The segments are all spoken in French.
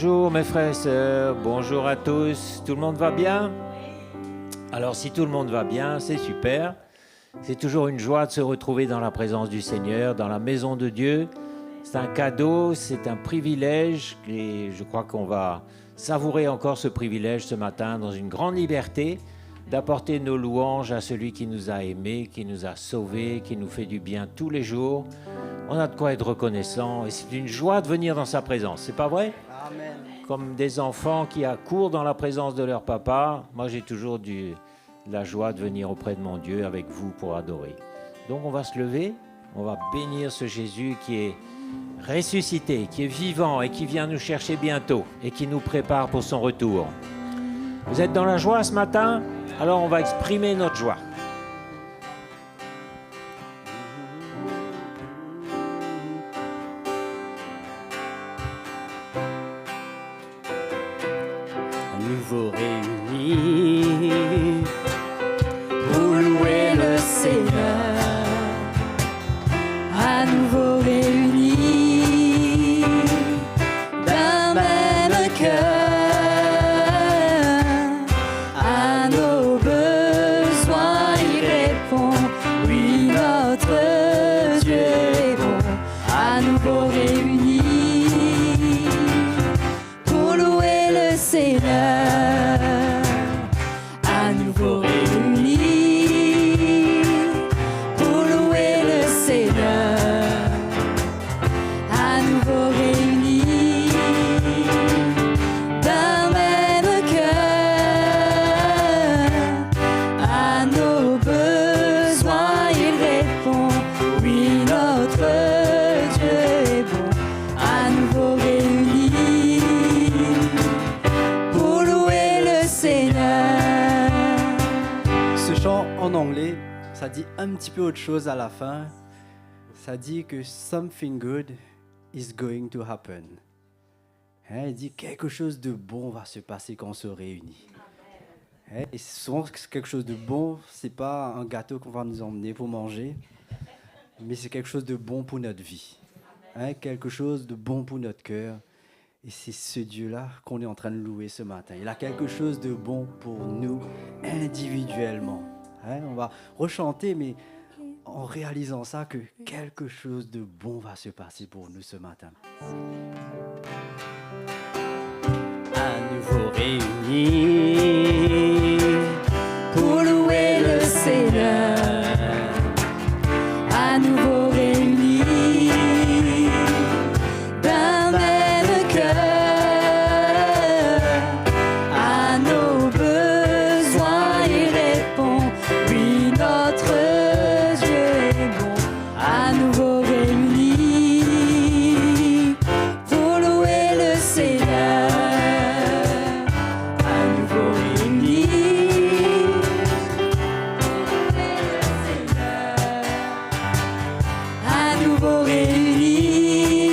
Bonjour mes frères et sœurs, bonjour à tous, tout le monde va bien? Alors si tout le monde va bien, c'est super. C'est toujours une joie de se retrouver dans la présence du Seigneur, dans la maison de Dieu. C'est un cadeau, c'est un privilège et je crois qu'on va savourer encore ce privilège ce matin dans une grande liberté d'apporter nos louanges à celui qui nous a aimés, qui nous a sauvés, qui nous fait du bien tous les jours. On a de quoi être reconnaissant et c'est une joie de venir dans sa présence, c'est pas vrai? Amen. Comme des enfants qui accourent dans la présence de leur papa, moi j'ai toujours la joie de venir auprès de mon Dieu avec vous pour adorer. Donc on va se lever, on va bénir ce Jésus qui est ressuscité, qui est vivant et qui vient nous chercher bientôt et qui nous prépare pour son retour. Vous êtes dans la joie ce matin? Alors on va exprimer notre joie. Nouveau réunis pour louer le Seigneur, à nouveau réunis d'un même cœur, à nos besoins il répond, oui notre Dieu est bon, à nouveau réunis pour louer le Seigneur. En anglais, ça dit un petit peu autre chose à la fin. Ça dit que something good is going to happen. Hein, il dit quelque chose de bon va se passer quand on se réunit. Hein, et souvent, quelque chose de bon, c'est pas un gâteau qu'on va nous emmener pour manger, mais c'est quelque chose de bon pour notre vie. Hein, quelque chose de bon pour notre cœur. Et c'est ce Dieu-là qu'on est en train de louer ce matin. Il a quelque chose de bon pour nous individuellement. Hein, on va rechanter, mais en réalisant ça, que quelque chose de bon va se passer pour nous ce matin. À nouveau réunis pour louer le Seigneur. À nouveau réunis d'un même cœur. À nos besoins il répond. Oui, notre Dieu est bon, à nouveau réunis pour louer le Seigneur. À nouveau réunis pour louer le Seigneur. À nouveau réunis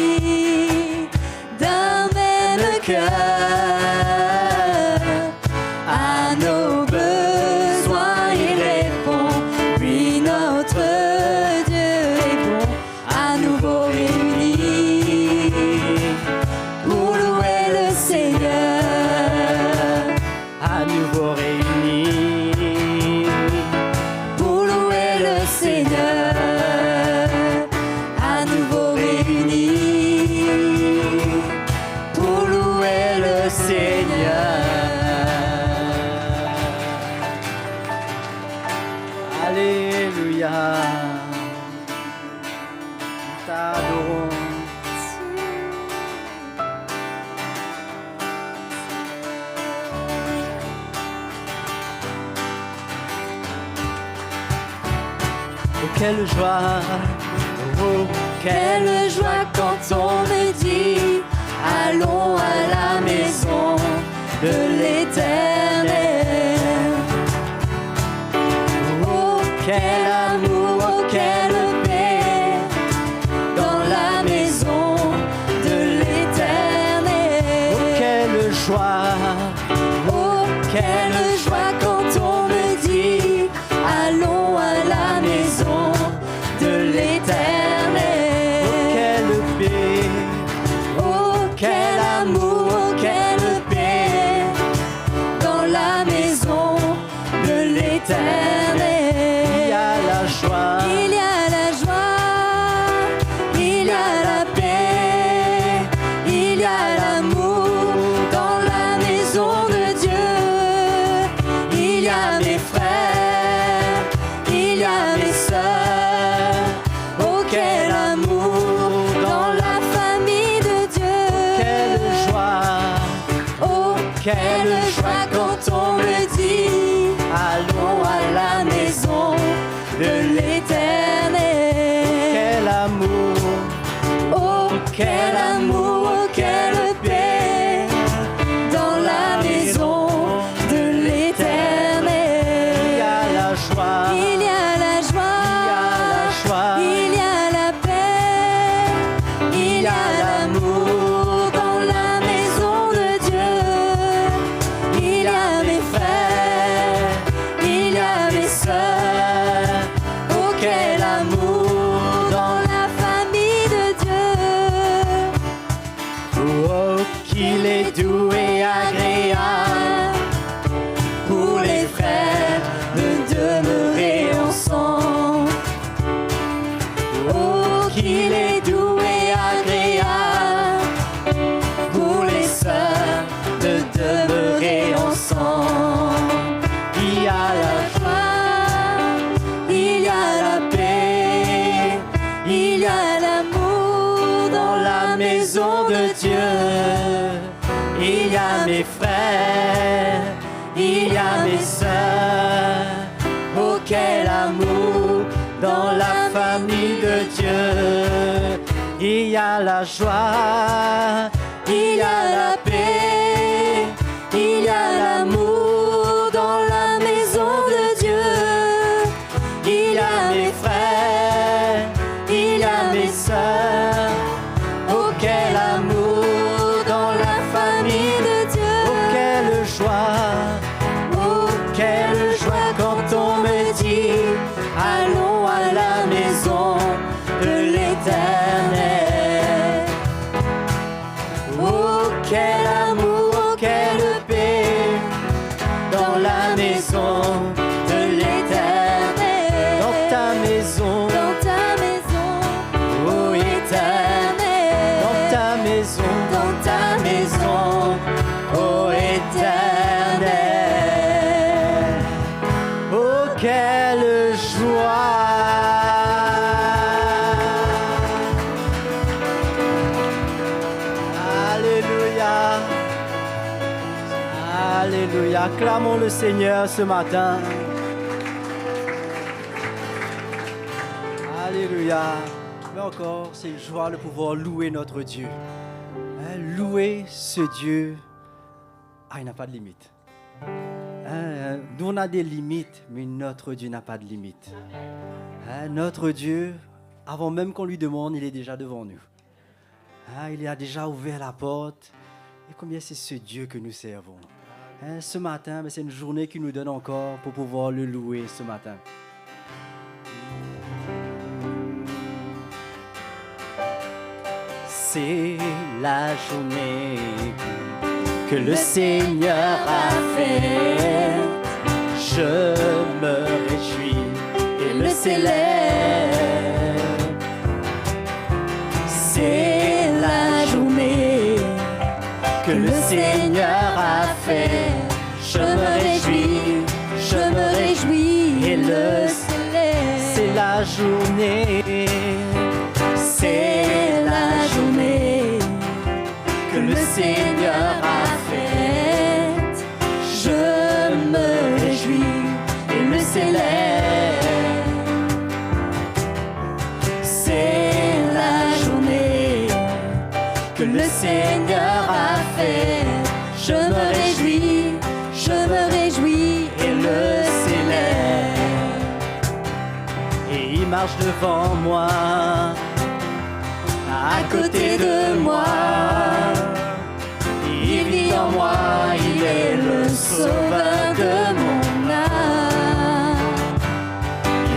d'un même cœur. À nos besoins il répond. Oui, notre Dieu est bon, à nouveau réunis pour louer le Seigneur. À nouveau réunis pour louer le Seigneur. À nouveau réunis pour louer le Seigneur. Alléluia. Nous t'adorons. Oh, quelle joie, oh, quelle joie quand on me dit allons à la maison de l'Éternel. Oh, quel amour, oh, quelle paix dans la maison de l'Éternel. Oh, quelle joie, oh, quelle joie quand on me dit allons à la maison de l'Éternel. Oh, quelle paix, oh, quel amour, oh, l'éternel. Il y a la joie, Il y a la joie, il y a la paix, il y a l'amour dans la maison de Dieu. Il y a mes frères, il y a mes sœurs. Oh, quel amour dans la famille de Dieu. quelle joie, Oh, quelle joie quand on me dit allons à la maison de l'Éternel. quel amour, Oh, quel amour, oh, quelle paix dans la maison de il y l'Éternel. a la joie, Il y a la il y a la joie, joie, il y a la paix, il y a l'amour dans la maison de Dieu. Il y a mes frères, il y a mes sœurs. Oh, quel amour dans la famille de Dieu. oh, qu'il est doux et agréable Pour les frères de demeurer ensemble. Oh, qu'il est doux et agréable pour les sœurs de demeurer ensemble. il y a la Joie, il y a la paix, il y a l'amour dans la maison de Dieu. il y a mes frères, il y a mes sœurs. Oh, quel amour dans la famille de Dieu. Il y a la joie, il y a la paix, il y a l'amour dans la maison de Dieu. Il y a mes frères, il y a mes sœurs. Oh, quel amour dans la famille de Dieu. Oh, quelle joie quand on me dit allons à la maison de l'Éternel. Oh, quel amour, oh, quelle paix dans la maison de l'Éternel. Dans ta maison, Dans ta maison, oh Éternel. Dans ta maison, oh Éternel. Oh, quelle joie. Alléluia. Alléluia. Acclamons le Seigneur ce matin. Alléluia. Mais encore, c'est une joie de pouvoir louer notre Dieu. Hein, louer ce Dieu. Ah, il n'a pas de limite. Hein, nous, on a des limites, mais notre Dieu n'a pas de limite. Hein, notre Dieu, avant même qu'on lui demande, il est déjà devant nous. Hein, il a déjà ouvert la porte. Et combien c'est ce Dieu que nous servons. Hein, ce matin, c'est une journée qu'il nous donne encore pour pouvoir le louer ce matin. C'est la journée que le Seigneur a faite. Je me réjouis et le célèbre. C'est la journée que le Seigneur a faite. Je me réjouis et le célèbre. C'est la journée. C'est la journée que le Seigneur a faite. Je me réjouis et le célèbre. C'est la journée que le Seigneur a faite. Je me réjouis et le célèbre. Et il marche devant moi, à côté de moi. Il vit en moi, il est le sauveur de mon âme.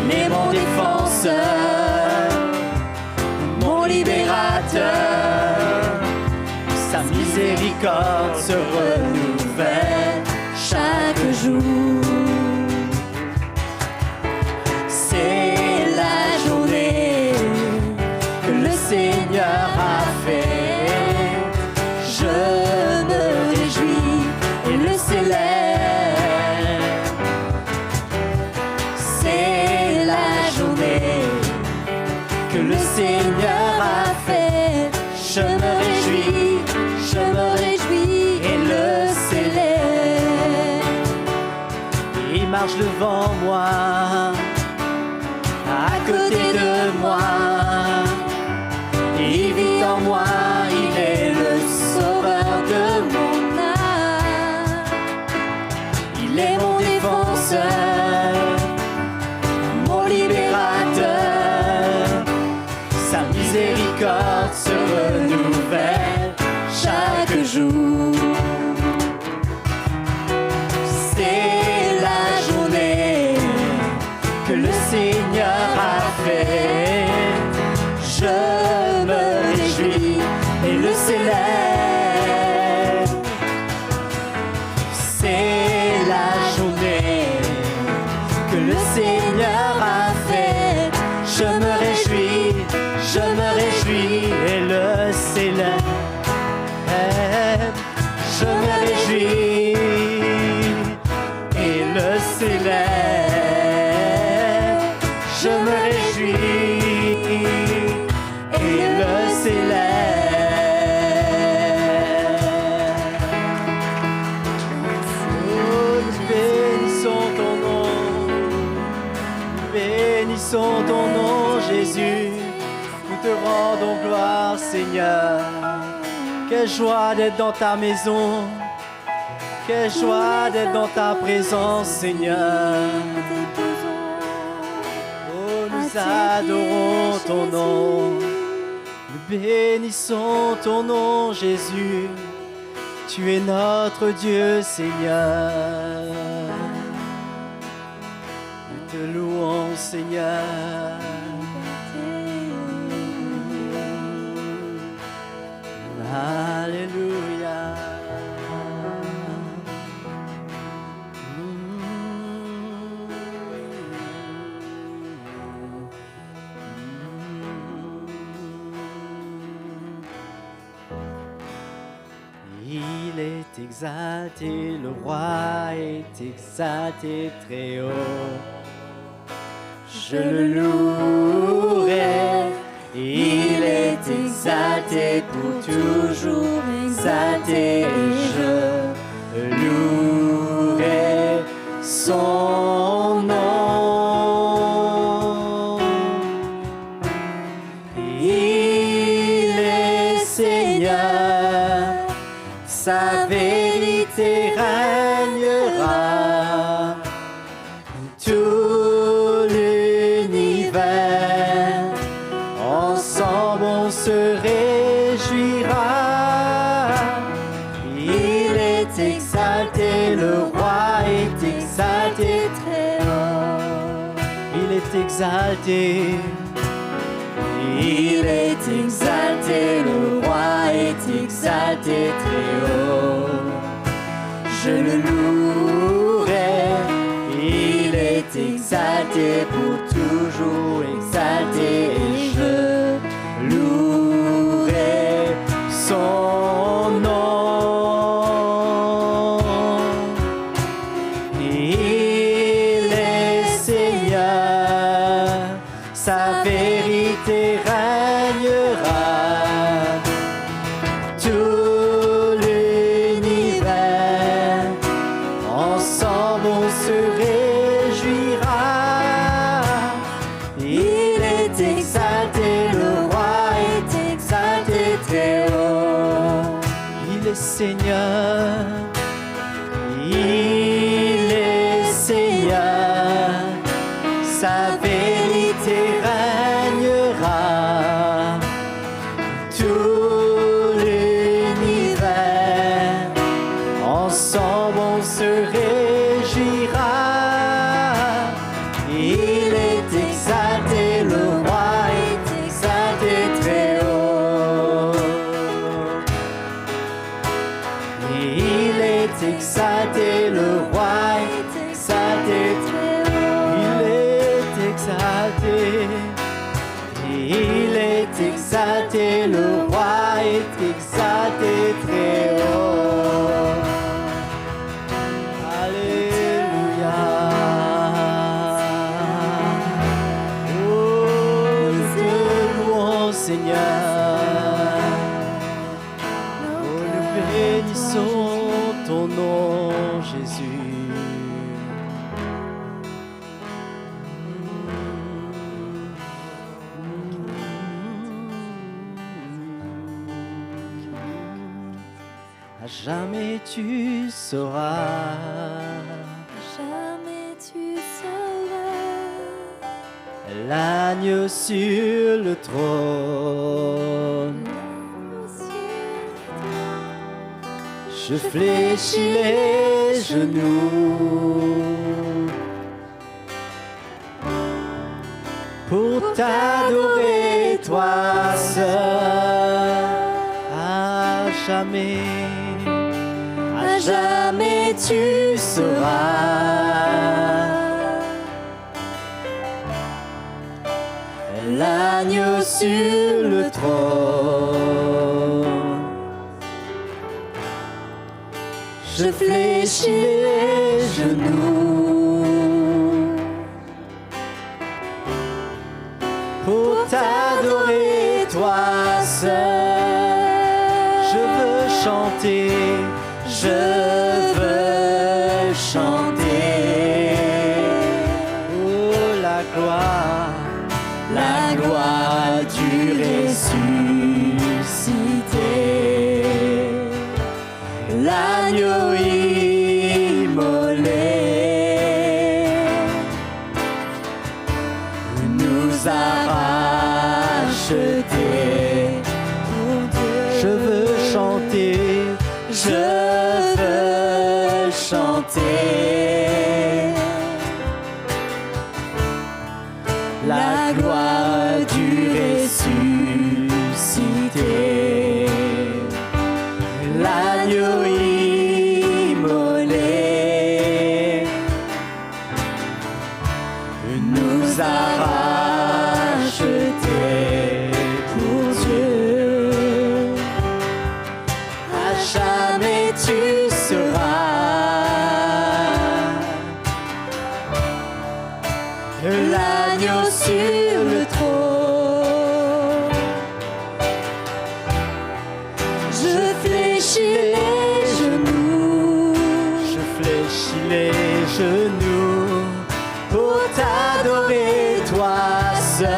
Il est mon défenseur, mon libérateur. Sa miséricorde se renouvelle chaque jour. Il marche devant moi, à côté de moi. Il vit en moi, il est le sauveur de mon âme. Il est mon défenseur, mon libérateur. Sa miséricorde se renouvelle chaque jour. C'est la journée que le Seigneur a fait. Je me réjouis et le célèbre. C'est la journée que le Seigneur a fait. Je me réjouis et le célèbre. Je me réjouis et le célèbre. Je me réjouis et le célèbre. Oh, nous bénissons ton nom. Nous bénissons ton nom, Jésus. Nous te rendons gloire, Seigneur. Quelle joie d'être dans ta maison. Quelle joie d'être dans ta présence, Seigneur. Oh, nous adorons ton nom. Nous bénissons ton nom, Jésus. Tu es notre Dieu, Seigneur. Nous te louons, Seigneur. Alléluia. Il est exalté, le roi est exalté très haut. Je le louerai. Il est exalté pour toujours, exalté, et je louerai son nom. Il est Seigneur, sa vérité régnera. Tout l'univers ensemble on se réjouira. Il est exalté, le roi est exalté très haut. Il est exalté. Il est exalté, le roi est exalté très haut. Je le louerai. Il est exalté pour toujours, exalté, et je louerai son nom. Il est Seigneur, sa vérité régnera. Tout l'univers ensemble on se réjouira. Il est exalté, le roi est exalté très haut. Il est Seigneur, il est Seigneur, sa vérité régnera. Tout l'univers ensemble on se réjouira. Il est exalté, le roi est exalté très haut. Il est exalté, le roi est exalté très haut. Il est exalté. Il est exalté, le roi est exalté très haut. Alléluia. Oh, nous te louons, Seigneur. Oh, nous bénissons ton nom, Jésus. jamais tu sauras. Jamais tu sauras. L'agneau sur le trône. Je fléchis les genoux pour t'adorer, toi seul, à jamais tu sauras. L'agneau sur le trône. Je fléchis les genoux pour t'adorer, toi seul. Je veux chanter, je veux chanter. Oh, la gloire du ressuscité. L'agneau immolé nous a rachetés pour Dieu. Je veux chanter, je veux chanter. La gloire du ressuscité. L'agneau immolé nous a rachetés pour Dieu. À jamais tu seras l'agneau sur le trône. Je fléchis les genoux. Je fléchis les genoux pour t'adorer, toi seul.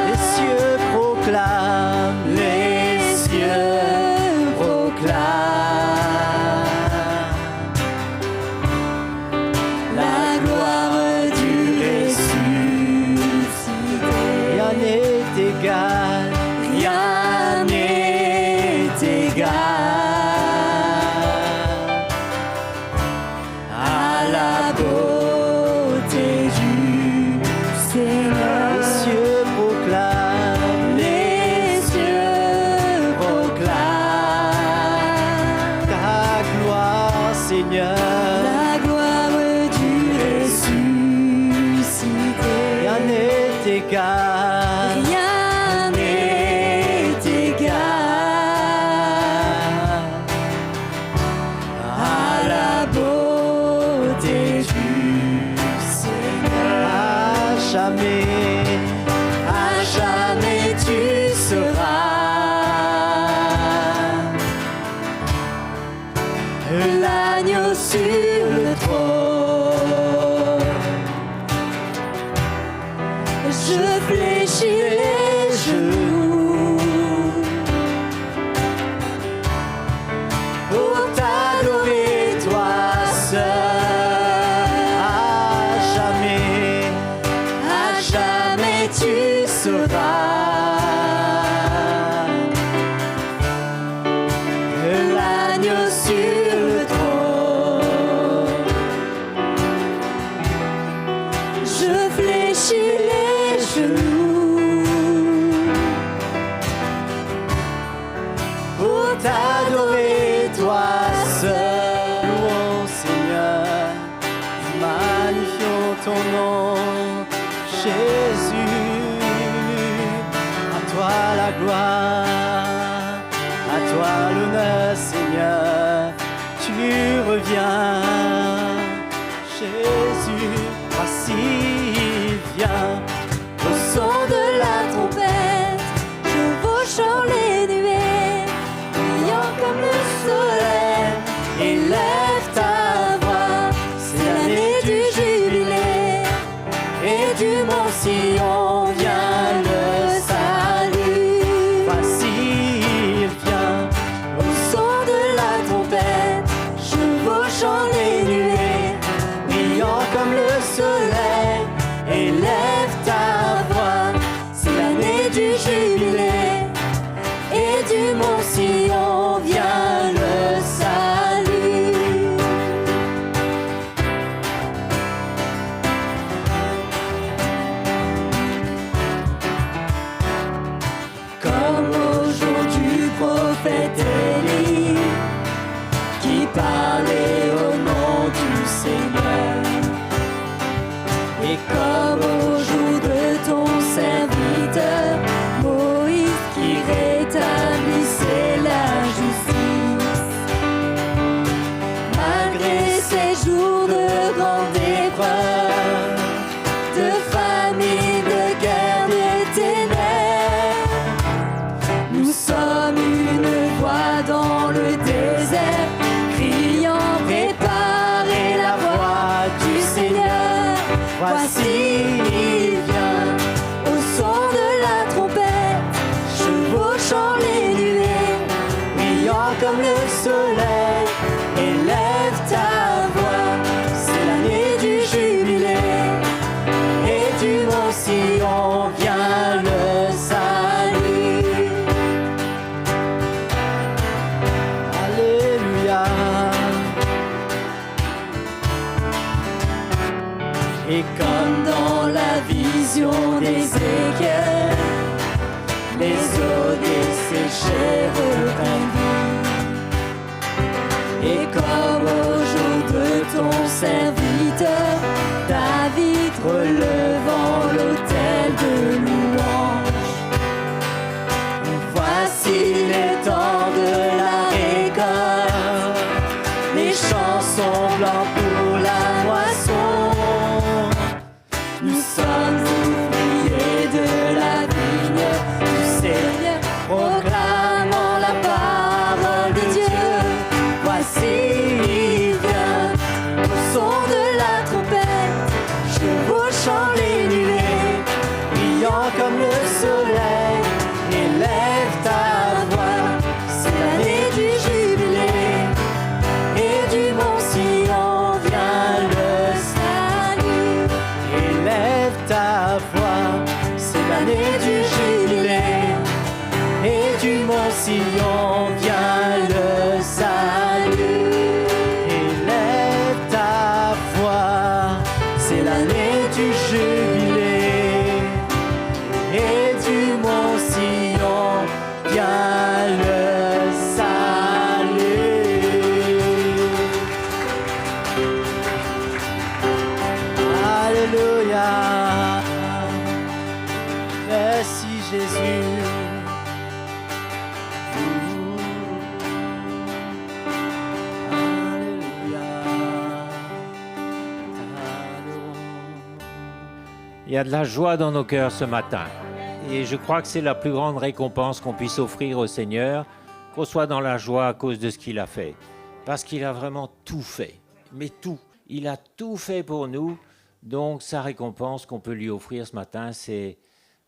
Les cieux proclament, les cieux proclament la gloire du ressuscité. Rien n'est égal, rien n'est égal à la beauté du Seigneur. Les cieux proclament, les cieux proclament ta gloire, Seigneur. La gloire du ressuscité. Rien n'est égal, rien n'est égal à la beauté du Seigneur. À jamais tu seras l'agneau sur le trône. Je fléchis les genoux pour t'adorer, toi seul. À jamais tu seras l'agneau sur le trône. Je fléchis les genoux pour t'adorer, toi seul. Louons, Seigneur, magnifions ton nom, Jésus. À toi la gloire, à toi l'honneur, Seigneur. Tu reviens, Jésus. Voici, viens. Au son de la trompette, chevauchant les nuées, brillant comme le soleil, élève ta voix. C'est l'année du jubilé et du mont Sion vient le salut. Voici, viens. Au son de Et comme au jour de ton serviteur, Moïse qui rétablissait la justice. Malgré ces jours de grande épreuve, de famine, de guerre, de ténèbres, nous sommes une voix dans le désert, criant préparez la voie du Seigneur. Voici il vient, au son de la trompette, chevauchant les nuées, brillant comme le soleil. Élève ta voix, c'est l'année du jubilé, et du mont Sion vient le salut. Alléluia. Et comme dans la vision d'Ézéchiel, les eaux desséchées reprennent vie. Et comme au jour de ton serviteur, David relevant l'autel de louange. Voici les temps de la récolte, les champs sont blancs pour la moisson. Nous sommes ouvriers de la vigne du Seigneur, proclamant la parole de Dieu. Voici il vient, au son de la trompette, chevauchant les nuées, brillant comme le soleil. Élève ta voix, c'est l'année du jubilé, et du mont Sion vient le salut. Élève ta voix, C'est l'année du jubilé, et du mont Sion vient le salut. élève ta voix, C'est l'année du jubilé, et du mont Sion vient le salut. Alléluia. Merci Jésus. Il y a de la joie dans nos cœurs ce matin. Et je crois que c'est la plus grande récompense qu'on puisse offrir au Seigneur, qu'on soit dans la joie à cause de ce qu'il a fait. Parce qu'il a vraiment tout fait. Mais tout. Il a tout fait pour nous. Donc sa récompense qu'on peut lui offrir ce matin, c'est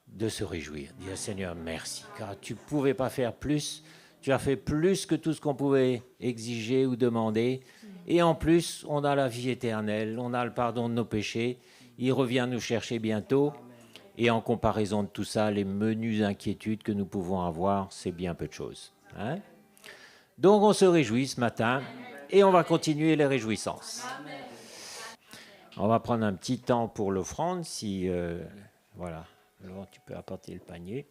de se réjouir. Dire Seigneur, merci. Car tu ne pouvais pas faire plus. Tu as fait plus que tout ce qu'on pouvait exiger ou demander. Et en plus, on a la vie éternelle. On a le pardon de nos péchés. Il revient nous chercher bientôt. Et en comparaison de tout ça, les menues inquiétudes que nous pouvons avoir, c'est bien peu de choses. Hein? Donc on se réjouit ce matin et on va continuer les réjouissances. On va prendre un petit temps pour l'offrande. Si, voilà, alors tu peux apporter le panier.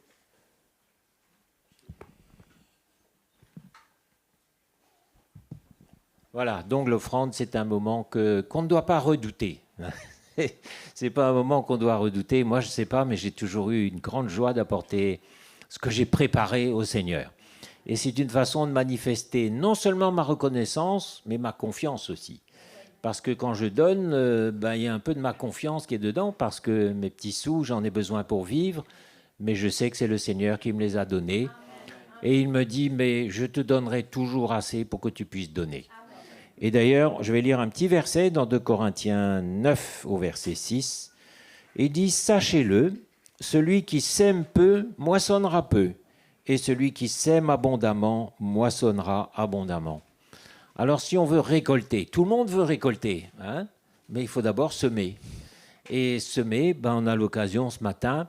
Voilà, donc l'offrande, c'est un moment qu'on ne doit pas redouter. C'est pas un moment qu'on doit redouter. Moi, je ne sais pas, mais j'ai toujours eu une grande joie d'apporter ce que j'ai préparé au Seigneur. Et c'est une façon de manifester non seulement ma reconnaissance, mais ma confiance aussi. Parce que quand je donne, il y a un peu de ma confiance qui est dedans, parce que mes petits sous, j'en ai besoin pour vivre, mais je sais que c'est le Seigneur qui me les a donnés. Et il me dit, mais je te donnerai toujours assez pour que tu puisses donner. Et d'ailleurs, je vais lire un petit verset dans 2 Corinthiens 9 au verset 6. Il dit « Sachez-le, celui qui sème peu moissonnera peu, et celui qui sème abondamment moissonnera abondamment. » Alors si on veut récolter, tout le monde veut récolter, hein, mais il faut d'abord semer. Et semer, on a l'occasion ce matin.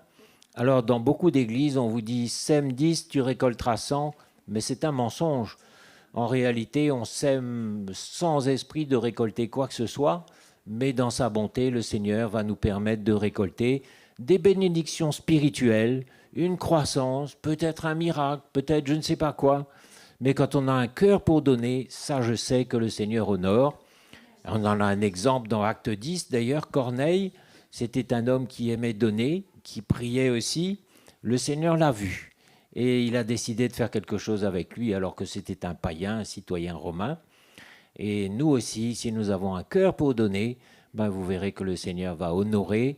Alors dans beaucoup d'églises, on vous dit « Sème 10, tu récolteras 100 », mais c'est un mensonge. En réalité, on sème sans esprit de récolter quoi que ce soit, mais dans sa bonté, le Seigneur va nous permettre de récolter des bénédictions spirituelles, une croissance, peut-être un miracle, peut-être je ne sais pas quoi. Mais quand on a un cœur pour donner, ça je sais que le Seigneur honore. On en a un exemple dans Acte 10, d'ailleurs, Corneille, C'était un homme qui aimait donner, qui priait aussi. Le Seigneur l'a vu et il a décidé de faire quelque chose avec lui alors que c'était un païen, un citoyen romain. Et nous aussi, si nous avons un cœur pour donner, ben vous verrez que le Seigneur va honorer.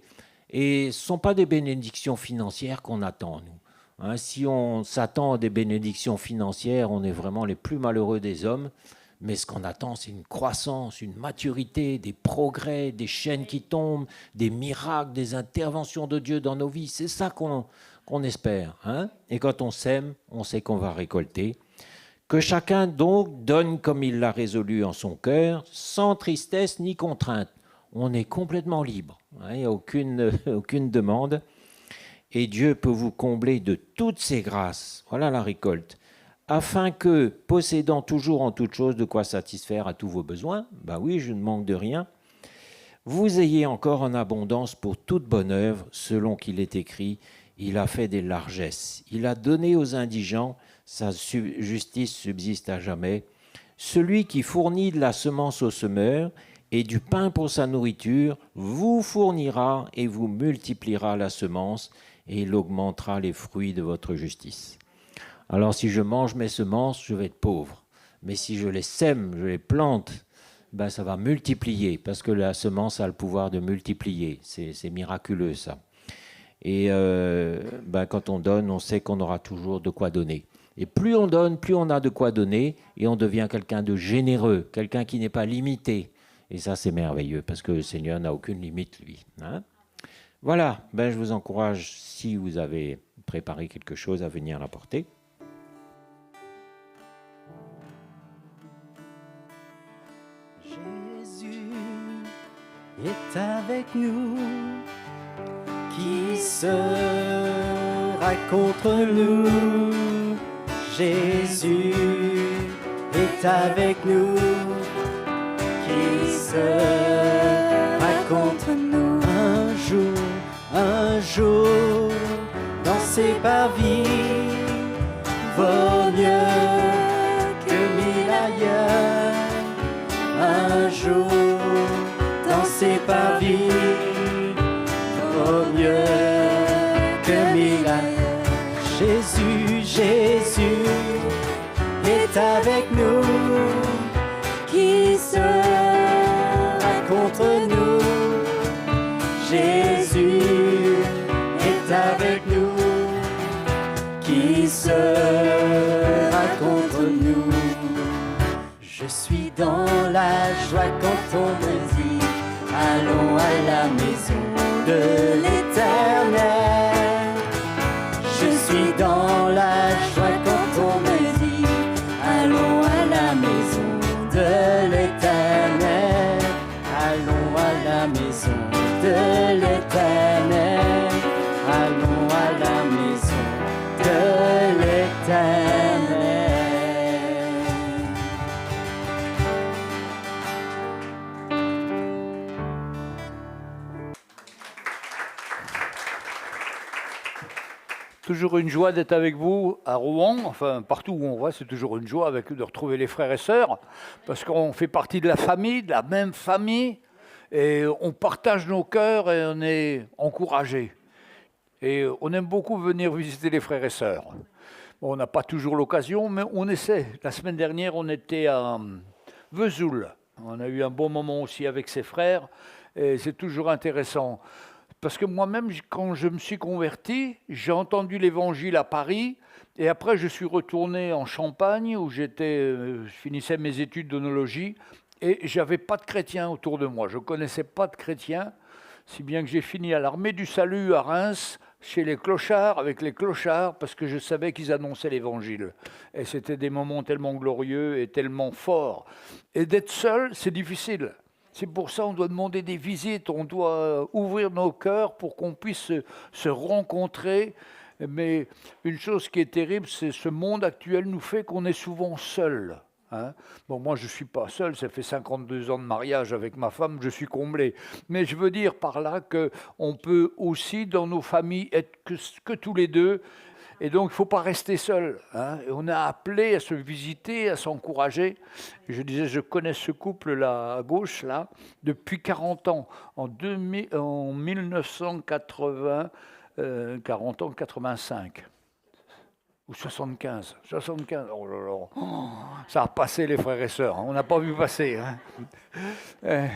Et ce ne sont pas des bénédictions financières qu'on attend, nous. Hein, si on s'attend à des bénédictions financières, on est vraiment les plus malheureux des hommes. Mais ce qu'on attend, c'est une croissance, une maturité, des progrès, des chaînes qui tombent, des miracles, des interventions de Dieu dans nos vies. C'est ça qu'on espère. Hein. Et quand on sème, on sait qu'on va récolter. Que chacun donc donne comme il l'a résolu en son cœur, sans tristesse ni contrainte. On est complètement libre. Hein, il n'y a aucune demande. Et Dieu peut vous combler de toutes ses grâces. Voilà la récolte. Afin que, possédant toujours en toutes choses de quoi satisfaire à tous vos besoins, ben oui, je ne manque de rien, vous ayez encore en abondance pour toute bonne œuvre, selon qu'il est écrit, il a fait des largesses, il a donné aux indigents, sa justice subsiste à jamais. Celui qui fournit de la semence au semeur et du pain pour sa nourriture, vous fournira et vous multipliera la semence, et il augmentera les fruits de votre justice. Alors si je mange mes semences, je vais être pauvre. Mais si je les sème, je les plante, ben ça va multiplier, parce que la semence a le pouvoir de multiplier. C'est miraculeux ça. Et ben, quand on donne, on sait qu'on aura toujours de quoi donner. Et plus on donne, plus on a de quoi donner, et on devient quelqu'un de généreux, quelqu'un qui n'est pas limité. Et ça, c'est merveilleux, parce que le Seigneur n'a aucune limite, lui. Hein? Voilà, ben, je vous encourage, si vous avez préparé quelque chose, à venir l'apporter. Est avec nous, qui sera contre nous? Jésus est avec nous, qui sera contre nous? Un jour, dans ses parvis, vaut mieux que mille ailleurs. Un jour, c'est pas vie, vaut mieux que mille ailleurs. Jésus est avec nous, qui sera contre nous? Jésus est avec nous, qui sera contre nous? Je suis dans la joie quand on me dit allons à la maison de l'Éternel. Je suis dans la joie quand on me dit allons à la maison de l'Éternel. Allons à la maison de l'Éternel. Allons à la maison de l'Éternel. Toujours une joie d'être avec vous à Rouen, enfin partout où on va, c'est toujours une joie de retrouver les frères et sœurs, parce qu'on fait partie de la famille, de la même famille, et on partage nos cœurs et on est encouragés. Et on aime beaucoup venir visiter les frères et sœurs. Bon, on n'a pas toujours l'occasion, mais on essaie. La semaine dernière, on était à Vesoul. On a eu un bon moment aussi avec ses frères, et c'est toujours intéressant. Parce que moi-même, quand je me suis converti, j'ai entendu l'évangile à Paris, et après je suis retourné en Champagne, où je finissais mes études d'onologie, et j'avais pas de chrétiens autour de moi. Je connaissais pas de chrétiens, si bien que j'ai fini à l'Armée du Salut à Reims, chez les clochards, avec les clochards, parce que je savais qu'ils annonçaient l'évangile. Et c'était des moments tellement glorieux et tellement forts. Et d'être seul, c'est difficile. C'est pour ça qu'on doit demander des visites, on doit ouvrir nos cœurs pour qu'on puisse se rencontrer. Mais une chose qui est terrible, c'est ce monde actuel nous fait qu'on est souvent seul. Hein? Bon, moi, je ne suis pas seul, ça fait 52 ans de mariage avec ma femme, je suis comblé. Mais je veux dire par là qu'on peut aussi, dans nos familles, être que tous les deux. Et donc, il ne faut pas rester seul. Hein. Et on a appelé à se visiter, à s'encourager. Et je disais, je connais ce couple-là, à gauche, là, depuis 40 ans. En 1980, 40 ans, 85. Ou 75. 75, oh là là. Oh, ça a passé, les frères et sœurs. On n'a pas vu passer. Hein.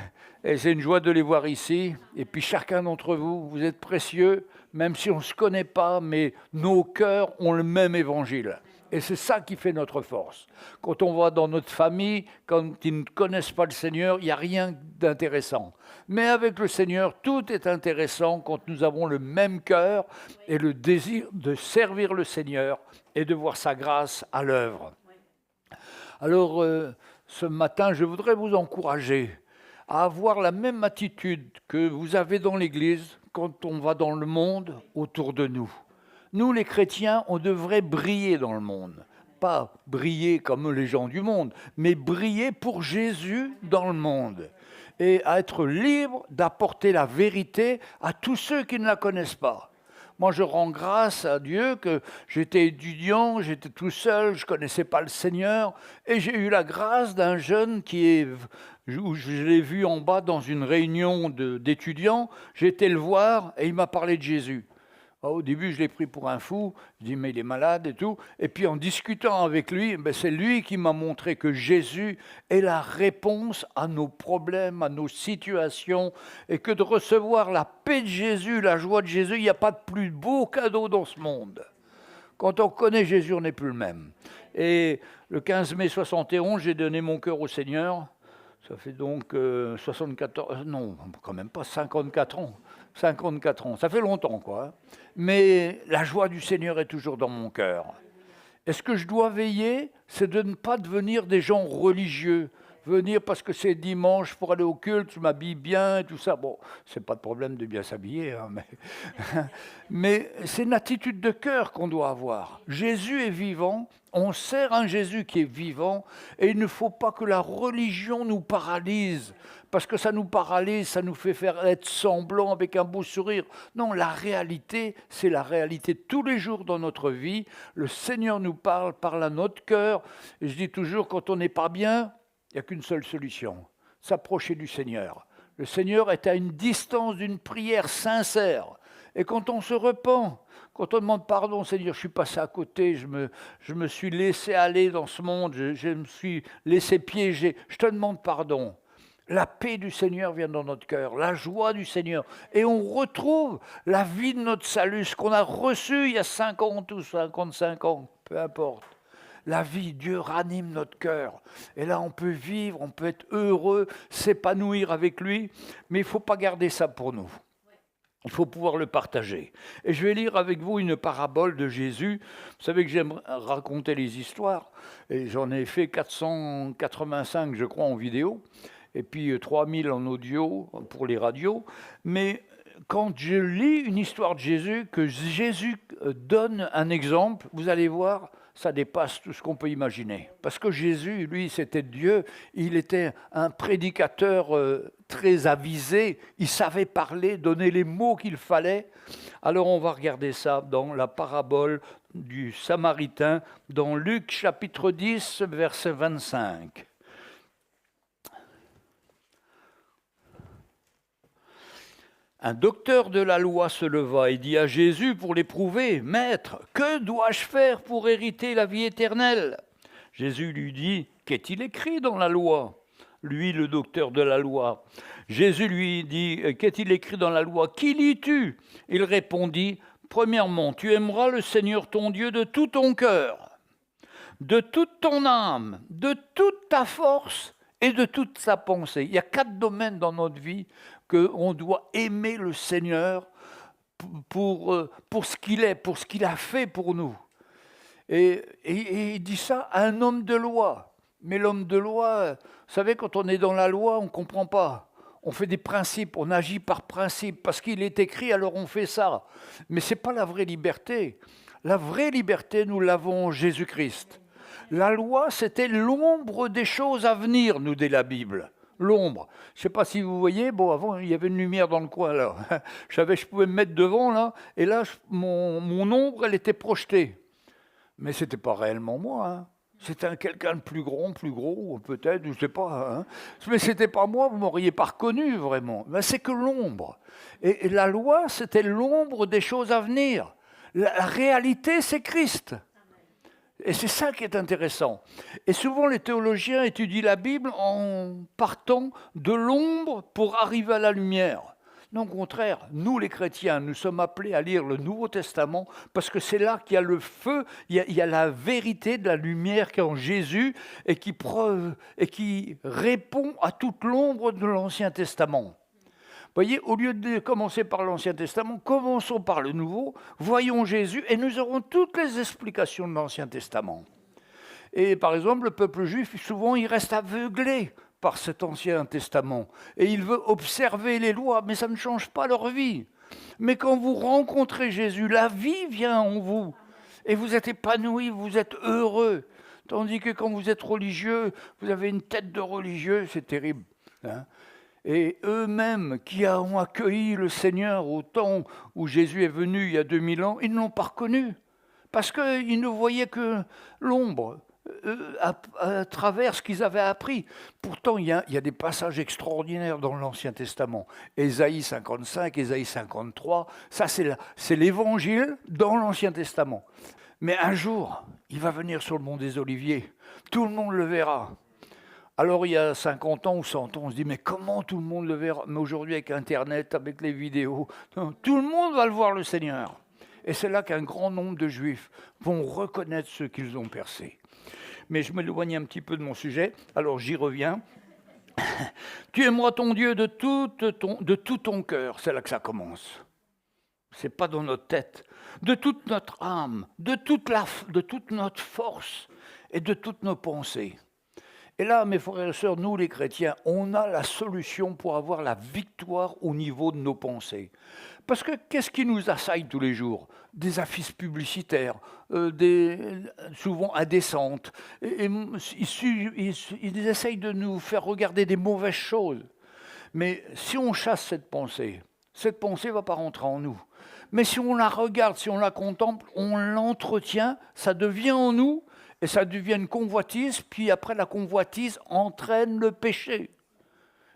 Et c'est une joie de les voir ici. Et puis chacun d'entre vous, vous êtes précieux, même si on ne se connaît pas, mais nos cœurs ont le même évangile. Et c'est ça qui fait notre force. Quand on va dans notre famille, quand ils ne connaissent pas le Seigneur, il n'y a rien d'intéressant. Mais avec le Seigneur, tout est intéressant quand nous avons le même cœur et le désir de servir le Seigneur et de voir sa grâce à l'œuvre. Alors, ce matin, je voudrais vous encourager à avoir la même attitude que vous avez dans l'Église quand on va dans le monde autour de nous. Nous, les chrétiens, on devrait briller dans le monde. Pas briller comme les gens du monde, mais briller pour Jésus dans le monde. Et à être libre d'apporter la vérité à tous ceux qui ne la connaissent pas. Moi, je rends grâce à Dieu que j'étais étudiant, j'étais tout seul, je ne connaissais pas le Seigneur, et j'ai eu la grâce d'un jeune où je l'ai vu en bas dans une réunion d'étudiants, j'ai été le voir et il m'a parlé de Jésus. Au début, je l'ai pris pour un fou, je dis mais il est malade et tout. Et puis en discutant avec lui, c'est lui qui m'a montré que Jésus est la réponse à nos problèmes, à nos situations, et que de recevoir la paix de Jésus, la joie de Jésus, il n'y a pas de plus beau cadeau dans ce monde. Quand on connaît Jésus, on n'est plus le même. Et le 15 mai 71, j'ai donné mon cœur au Seigneur. Ça fait donc 74, non, quand même pas 54 ans. 54 ans, ça fait longtemps quoi. Mais la joie du Seigneur est toujours dans mon cœur. Et ce que je dois veiller, c'est de ne pas devenir des gens religieux. Venir parce que c'est dimanche pour aller au culte, je m'habille bien et tout ça. Bon, c'est pas de problème de bien s'habiller, hein, mais c'est une attitude de cœur qu'on doit avoir. Jésus est vivant, on sert un Jésus qui est vivant, et il ne faut pas que la religion nous paralyse, parce que ça nous paralyse, ça nous fait faire être semblant avec un beau sourire. Non, la réalité, c'est la réalité tous les jours dans notre vie. Le Seigneur nous parle à notre cœur. Et je dis toujours, quand on n'est pas bien, il n'y a qu'une seule solution, s'approcher du Seigneur. Le Seigneur est à une distance d'une prière sincère. Et quand on se repent, quand on demande pardon, Seigneur, je suis passé à côté, je me suis laissé aller dans ce monde, je me suis laissé piéger, je te demande pardon. La paix du Seigneur vient dans notre cœur, la joie du Seigneur. Et on retrouve la vie de notre salut, ce qu'on a reçu il y a 50 ou 55 ans, peu importe. La vie, Dieu ranime notre cœur. Et là, on peut vivre, on peut être heureux, s'épanouir avec lui, mais il ne faut pas garder ça pour nous. Il faut pouvoir le partager. Et je vais lire avec vous une parabole de Jésus. Vous savez que j'aime raconter les histoires, et j'en ai fait 485, je crois, en vidéo, et puis 3000 en audio pour les radios. Mais quand je lis une histoire de Jésus, que Jésus donne un exemple, vous allez voir, ça dépasse tout ce qu'on peut imaginer. Parce que Jésus, lui, c'était Dieu, il était un prédicateur très avisé, il savait parler, donner les mots qu'il fallait. Alors on va regarder ça dans la parabole du Samaritain, dans Luc chapitre 10, verset 25. Un docteur de la loi se leva et dit à Jésus pour l'éprouver, « Maître, que dois-je faire pour hériter la vie éternelle ?» Jésus lui dit, « Qu'est-il écrit dans la loi ?» Lui, le docteur de la loi. Jésus lui dit, « Qu'est-il écrit dans la loi ? Qui lis-tu » Il répondit, « Premièrement, tu aimeras le Seigneur ton Dieu de tout ton cœur, de toute ton âme, de toute ta force et de toute sa pensée. » Il y a 4 domaines dans notre vie qu'on doit aimer le Seigneur pour ce qu'il est, pour ce qu'il a fait pour nous. Et il dit ça à un homme de loi. Mais l'homme de loi, vous savez, quand on est dans la loi, on ne comprend pas. On fait des principes, on agit par principe. Parce qu'il est écrit, alors on fait ça. Mais ce n'est pas la vraie liberté. La vraie liberté, nous l'avons en Jésus-Christ. La loi, c'était l'ombre des choses à venir, nous dit la Bible. l'ombre. Je ne sais pas si vous voyez, bon, avant, il y avait une lumière dans le coin, là. Je pouvais me mettre devant, là, et là, mon ombre, elle était projetée. Mais ce n'était pas réellement moi, hein. C'était quelqu'un de plus gros, peut-être, je ne sais pas. Hein. Mais ce n'était pas moi, vous ne m'auriez pas reconnu, vraiment. Mais c'est que l'ombre. Et la loi, c'était l'ombre des choses à venir. La réalité, c'est Christ. Et c'est ça qui est intéressant. Et souvent, les théologiens étudient la Bible en partant de l'ombre pour arriver à la lumière. Non, au contraire, nous les chrétiens, nous sommes appelés à lire le Nouveau Testament parce que c'est là qu'il y a le feu, il y a la vérité de la lumière qui est en Jésus et qui répond à toute l'ombre de l'Ancien Testament. Vous voyez, au lieu de commencer par l'Ancien Testament, commençons par le Nouveau, voyons Jésus et nous aurons toutes les explications de l'Ancien Testament. Et par exemple, le peuple juif, souvent, il reste aveuglé par cet Ancien Testament. Et il veut observer les lois, mais ça ne change pas leur vie. Mais quand vous rencontrez Jésus, la vie vient en vous. Et vous êtes épanoui, vous êtes heureux. Tandis que quand vous êtes religieux, vous avez une tête de religieux, c'est terrible. Hein. Et eux-mêmes qui ont accueilli le Seigneur au temps où Jésus est venu il y a 2000 ans, ils ne l'ont pas reconnu. Parce qu'ils ne voyaient que l'ombre. À travers ce qu'ils avaient appris. Pourtant, il y a des passages extraordinaires dans l'Ancien Testament. Ésaïe 55, Ésaïe 53, ça c'est l'évangile dans l'Ancien Testament. Mais un jour, il va venir sur le mont des Oliviers. Tout le monde le verra. Alors il y a 50 ans ou 100 ans, on se dit, mais comment tout le monde le verra? Mais aujourd'hui, avec Internet, avec les vidéos, tout le monde va le voir, le Seigneur. Et c'est là qu'un grand nombre de Juifs vont reconnaître ce qu'ils ont percé. Mais je m'éloigne un petit peu de mon sujet, alors j'y reviens. Tu aimeras ton Dieu de tout ton cœur, c'est là que ça commence. C'est pas dans notre tête. De toute notre âme, de toute notre force et de toutes nos pensées. Et là, mes frères et sœurs, nous les chrétiens, on a la solution pour avoir la victoire au niveau de nos pensées. Parce que qu'est-ce qui nous assaille tous les jours? Des affiches publicitaires, souvent indécentes. Ils essayent de nous faire regarder des mauvaises choses. Mais si on chasse cette pensée ne va pas rentrer en nous. Mais si on la regarde, si on la contemple, on l'entretient, ça devient en nous, et ça devient une convoitise, puis après la convoitise entraîne le péché.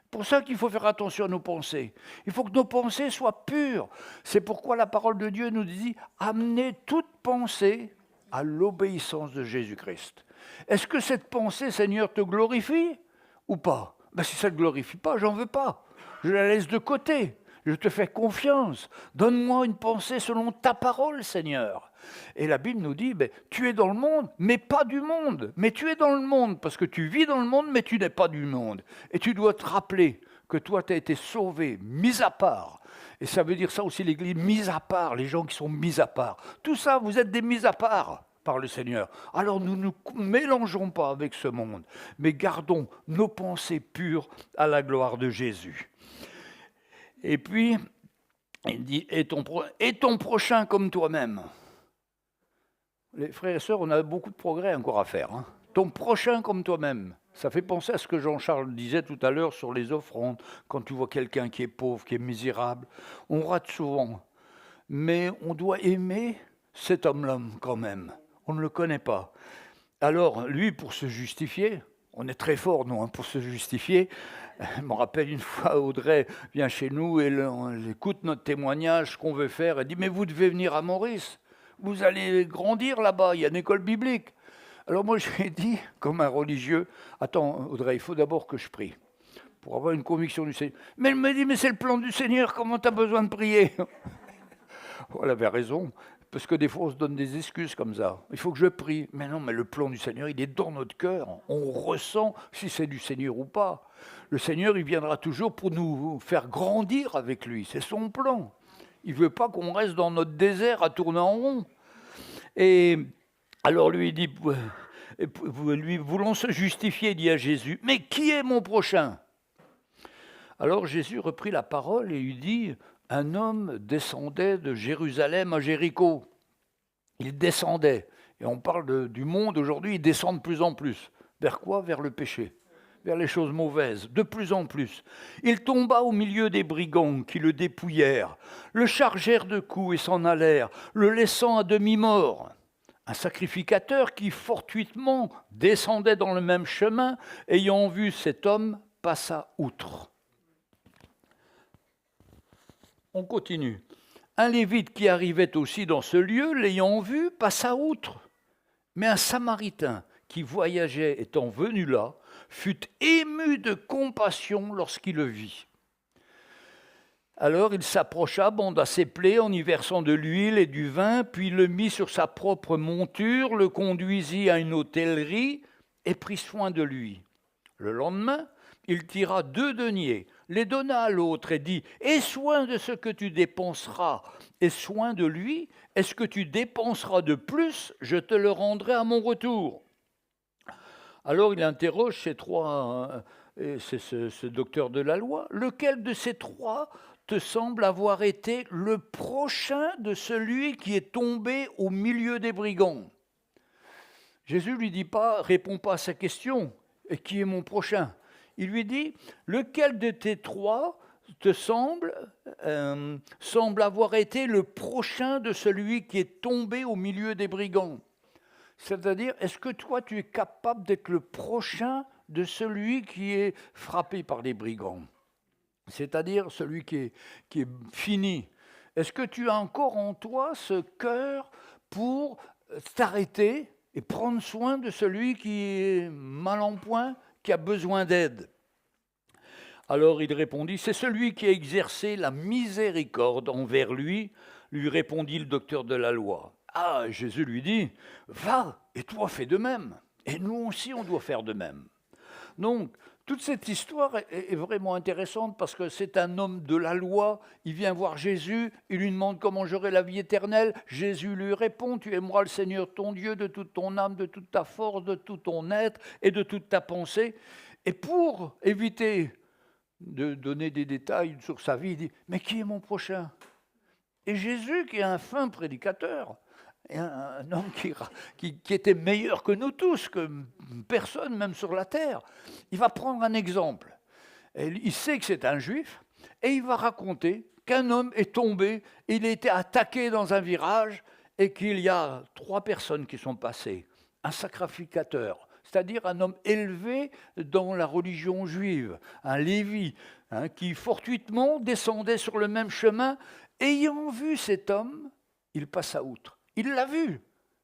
C'est pour ça qu'il faut faire attention à nos pensées. Il faut que nos pensées soient pures. C'est pourquoi la parole de Dieu nous dit « Amenez toute pensée à l'obéissance de Jésus-Christ ». Est-ce que cette pensée, Seigneur, te glorifie ou pas? Si ça ne te glorifie pas, j'en veux pas. Je la laisse de côté. Je te fais confiance. Donne-moi une pensée selon ta parole, Seigneur. Et la Bible nous dit, tu es dans le monde, mais pas du monde. Mais tu es dans le monde, parce que tu vis dans le monde, mais tu n'es pas du monde. Et tu dois te rappeler que toi, tu as été sauvé, mis à part. Et ça veut dire ça aussi, l'Église, mis à part, les gens qui sont mis à part. Tout ça, vous êtes des mis à part par le Seigneur. Alors nous ne nous mélangeons pas avec ce monde, mais gardons nos pensées pures à la gloire de Jésus. Et puis, il dit, et ton prochain comme toi-même. Les frères et sœurs, on a beaucoup de progrès encore à faire. Hein. Ton prochain comme toi-même. Ça fait penser à ce que Jean-Charles disait tout à l'heure sur les offrandes. Quand tu vois quelqu'un qui est pauvre, qui est misérable, on rate souvent. Mais on doit aimer cet homme-là quand même. On ne le connaît pas. Alors, lui, pour se justifier, on est très fort, nous, pour se justifier. Je me rappelle une fois, Audrey vient chez nous et elle écoute notre témoignage qu'on veut faire. Elle dit, mais vous devez venir à Maurice. Vous allez grandir là-bas, il y a une école biblique. Alors moi, j'ai dit, comme un religieux, attends, Audrey, il faut d'abord que je prie pour avoir une conviction du Seigneur. Mais elle me dit, mais c'est le plan du Seigneur, comment tu as besoin de prier? Elle avait raison. Parce que des fois, on se donne des excuses comme ça. Il faut que je prie. Mais non, mais le plan du Seigneur, il est dans notre cœur. On ressent si c'est du Seigneur ou pas. Le Seigneur, il viendra toujours pour nous faire grandir avec lui. C'est son plan. Il ne veut pas qu'on reste dans notre désert à tourner en rond. Et alors lui, il dit, lui voulant se justifier, il dit à Jésus, mais qui est mon prochain? Alors Jésus reprit la parole et lui dit, un homme descendait de Jérusalem à Jéricho. Il descendait. Et on parle du monde aujourd'hui, il descend de plus en plus. Vers quoi? Vers le péché. vers les choses mauvaises, de plus en plus. Il tomba au milieu des brigands qui le dépouillèrent, le chargèrent de coups et s'en allèrent, le laissant à demi-mort. Un sacrificateur qui fortuitement descendait dans le même chemin, ayant vu cet homme, passa outre. On continue. Un lévite qui arrivait aussi dans ce lieu, l'ayant vu, passa outre. Mais un samaritain qui voyageait étant venu là, fut ému de compassion lorsqu'il le vit. Alors il s'approcha, banda ses plaies en y versant de l'huile et du vin, puis le mit sur sa propre monture, le conduisit à une hôtellerie et prit soin de lui. Le lendemain, il tira 2 deniers, les donna à l'autre et dit « Aie soin de ce que tu dépenseras, et soin de lui, et ce que tu dépenseras de plus, je te le rendrai à mon retour. » Alors il interroge ces 3, ce docteur de la loi, « Lequel de ces 3 te semble avoir été le prochain de celui qui est tombé au milieu des brigands ?» Jésus lui dit pas, répond pas à sa question, « Et qui est mon prochain ?» Il lui dit, « Lequel de tes 3 te semble avoir été le prochain de celui qui est tombé au milieu des brigands ?» C'est-à-dire, est-ce que toi, tu es capable d'être le prochain de celui qui est frappé par les brigands? C'est-à-dire celui qui est fini. Est-ce que tu as encore en toi ce cœur pour t'arrêter et prendre soin de celui qui est mal en point, qui a besoin d'aide? Alors il répondit, « C'est celui qui a exercé la miséricorde envers lui, lui répondit le docteur de la loi. » Ah, Jésus lui dit, « Va, et toi fais de même. Et nous aussi, on doit faire de même. » Donc, toute cette histoire est vraiment intéressante parce que c'est un homme de la loi, il vient voir Jésus, il lui demande comment j'aurai la vie éternelle. Jésus lui répond, « Tu aimeras le Seigneur ton Dieu de toute ton âme, de toute ta force, de tout ton être et de toute ta pensée. » Et pour éviter de donner des détails sur sa vie, il dit, « Mais qui est mon prochain ?» Et Jésus, qui est un fin prédicateur, un homme qui était meilleur que nous tous, que personne, même sur la terre, il va prendre un exemple. Et il sait que c'est un juif, et il va raconter qu'un homme est tombé, il a été attaqué dans un virage, et qu'il y a 3 personnes qui sont passées. Un sacrificateur, c'est-à-dire un homme élevé dans la religion juive, un lévi, qui fortuitement descendait sur le même chemin. Ayant vu cet homme, il passa outre. Il l'a vu,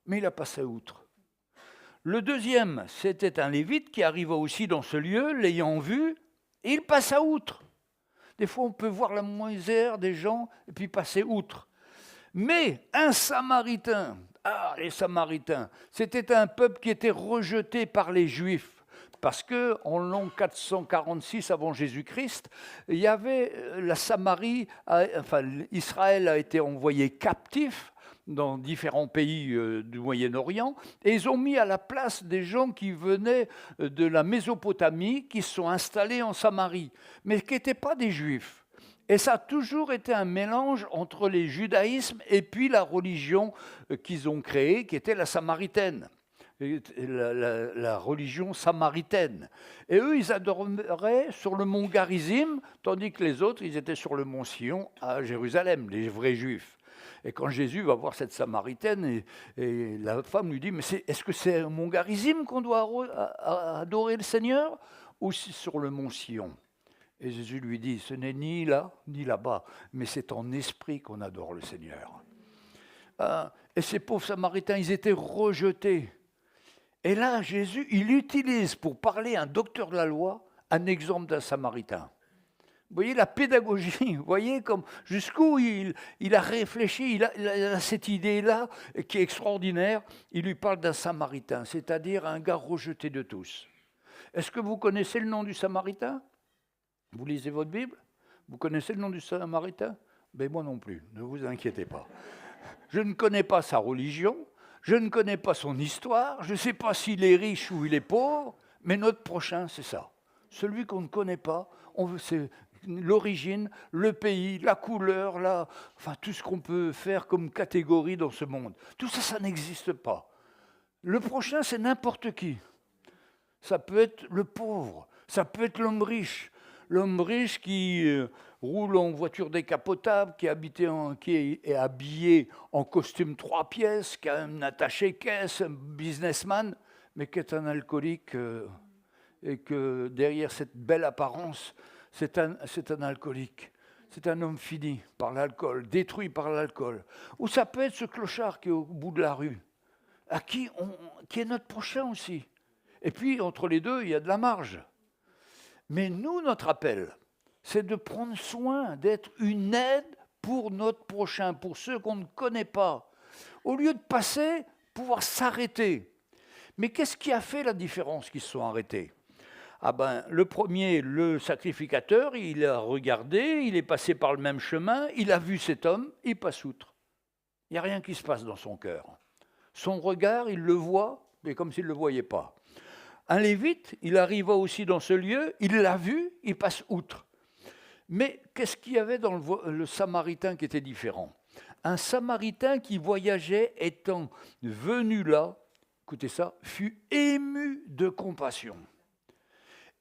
mais il a passé outre. Le deuxième, c'était un lévite qui arriva aussi dans ce lieu, l'ayant vu, et il passa outre. Des fois, on peut voir la misère des gens et puis passer outre. Mais un Samaritain, les Samaritains, c'était un peuple qui était rejeté par les Juifs. Parce qu'en l'an 446 avant Jésus-Christ, il y avait la Samarie, Israël a été envoyé captif dans différents pays du Moyen-Orient, et ils ont mis à la place des gens qui venaient de la Mésopotamie, qui se sont installés en Samarie, mais qui n'étaient pas des Juifs. Et ça a toujours été un mélange entre le judaïsme et puis la religion qu'ils ont créée, qui était la samaritaine. La religion samaritaine. Et eux, ils adoraient sur le mont Garizim, tandis que les autres, ils étaient sur le mont Sion à Jérusalem, les vrais juifs. Et quand Jésus va voir cette samaritaine, et la femme lui dit, mais est-ce que c'est au mont Garizim qu'on doit adorer le Seigneur, ou sur le mont Sion? Et Jésus lui dit, ce n'est ni là, ni là-bas, mais c'est en esprit qu'on adore le Seigneur. Et ces pauvres samaritains, ils étaient rejetés. Et là, Jésus, il utilise pour parler à un docteur de la loi un exemple d'un Samaritain. Vous voyez la pédagogie, vous voyez comme jusqu'où il a réfléchi, il a cette idée-là qui est extraordinaire. Il lui parle d'un Samaritain, c'est-à-dire un gars rejeté de tous. Est-ce que vous connaissez le nom du Samaritain? Vous lisez votre Bible? Vous connaissez le nom du Samaritain? Ben moi non plus, ne vous inquiétez pas. Je ne connais pas sa religion. Je ne connais pas son histoire, je ne sais pas s'il est riche ou il est pauvre, mais notre prochain, c'est ça. Celui qu'on ne connaît pas, c'est l'origine, le pays, la couleur, tout ce qu'on peut faire comme catégorie dans ce monde. Tout ça, ça n'existe pas. Le prochain, c'est n'importe qui. Ça peut être le pauvre, Ça peut être l'homme riche qui roule en voiture décapotable, qui est habillé en costume 3 pièces, qui a un attaché-caisse, un businessman, mais qui est un alcoolique et que derrière cette belle apparence, c'est un alcoolique. C'est un homme fini par l'alcool, détruit par l'alcool. Ou ça peut être ce clochard qui est au bout de la rue, qui est notre prochain aussi. Et puis, entre les deux, il y a de la marge. Mais nous, notre appel, c'est de prendre soin, d'être une aide pour notre prochain, pour ceux qu'on ne connaît pas. Au lieu de passer, pouvoir s'arrêter. Mais qu'est-ce qui a fait la différence qu'ils se sont arrêtés ? Ah ben, le premier, le sacrificateur, il a regardé, il est passé par le même chemin, il a vu cet homme, il passe outre. Il n'y a rien qui se passe dans son cœur. Son regard, il le voit, mais comme s'il ne le voyait pas. Un lévite, il arriva aussi dans ce lieu, il l'a vu, il passe outre. Mais qu'est-ce qu'il y avait dans le Samaritain qui était différent ? Un Samaritain qui voyageait, étant venu là, écoutez ça, fut ému de compassion.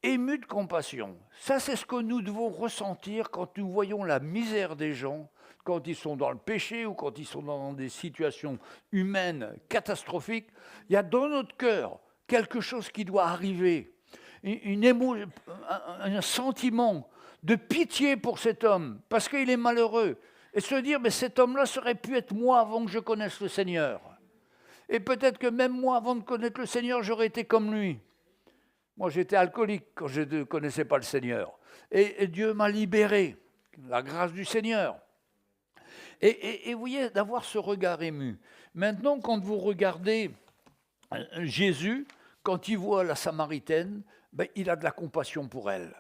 Ému de compassion. Ça, c'est ce que nous devons ressentir quand nous voyons la misère des gens, quand ils sont dans le péché ou quand ils sont dans des situations humaines catastrophiques. Il y a dans notre cœur quelque chose qui doit arriver, un sentiment de pitié pour cet homme, parce qu'il est malheureux, et se dire, mais cet homme-là aurait pu être moi avant que je connaisse le Seigneur. Et peut-être que même moi, avant de connaître le Seigneur, j'aurais été comme lui. Moi, j'étais alcoolique quand je ne connaissais pas le Seigneur. Et Dieu m'a libéré, la grâce du Seigneur. Et vous voyez, d'avoir ce regard ému. Maintenant, quand vous regardez Jésus, quand il voit la Samaritaine, ben, il a de la compassion pour elle.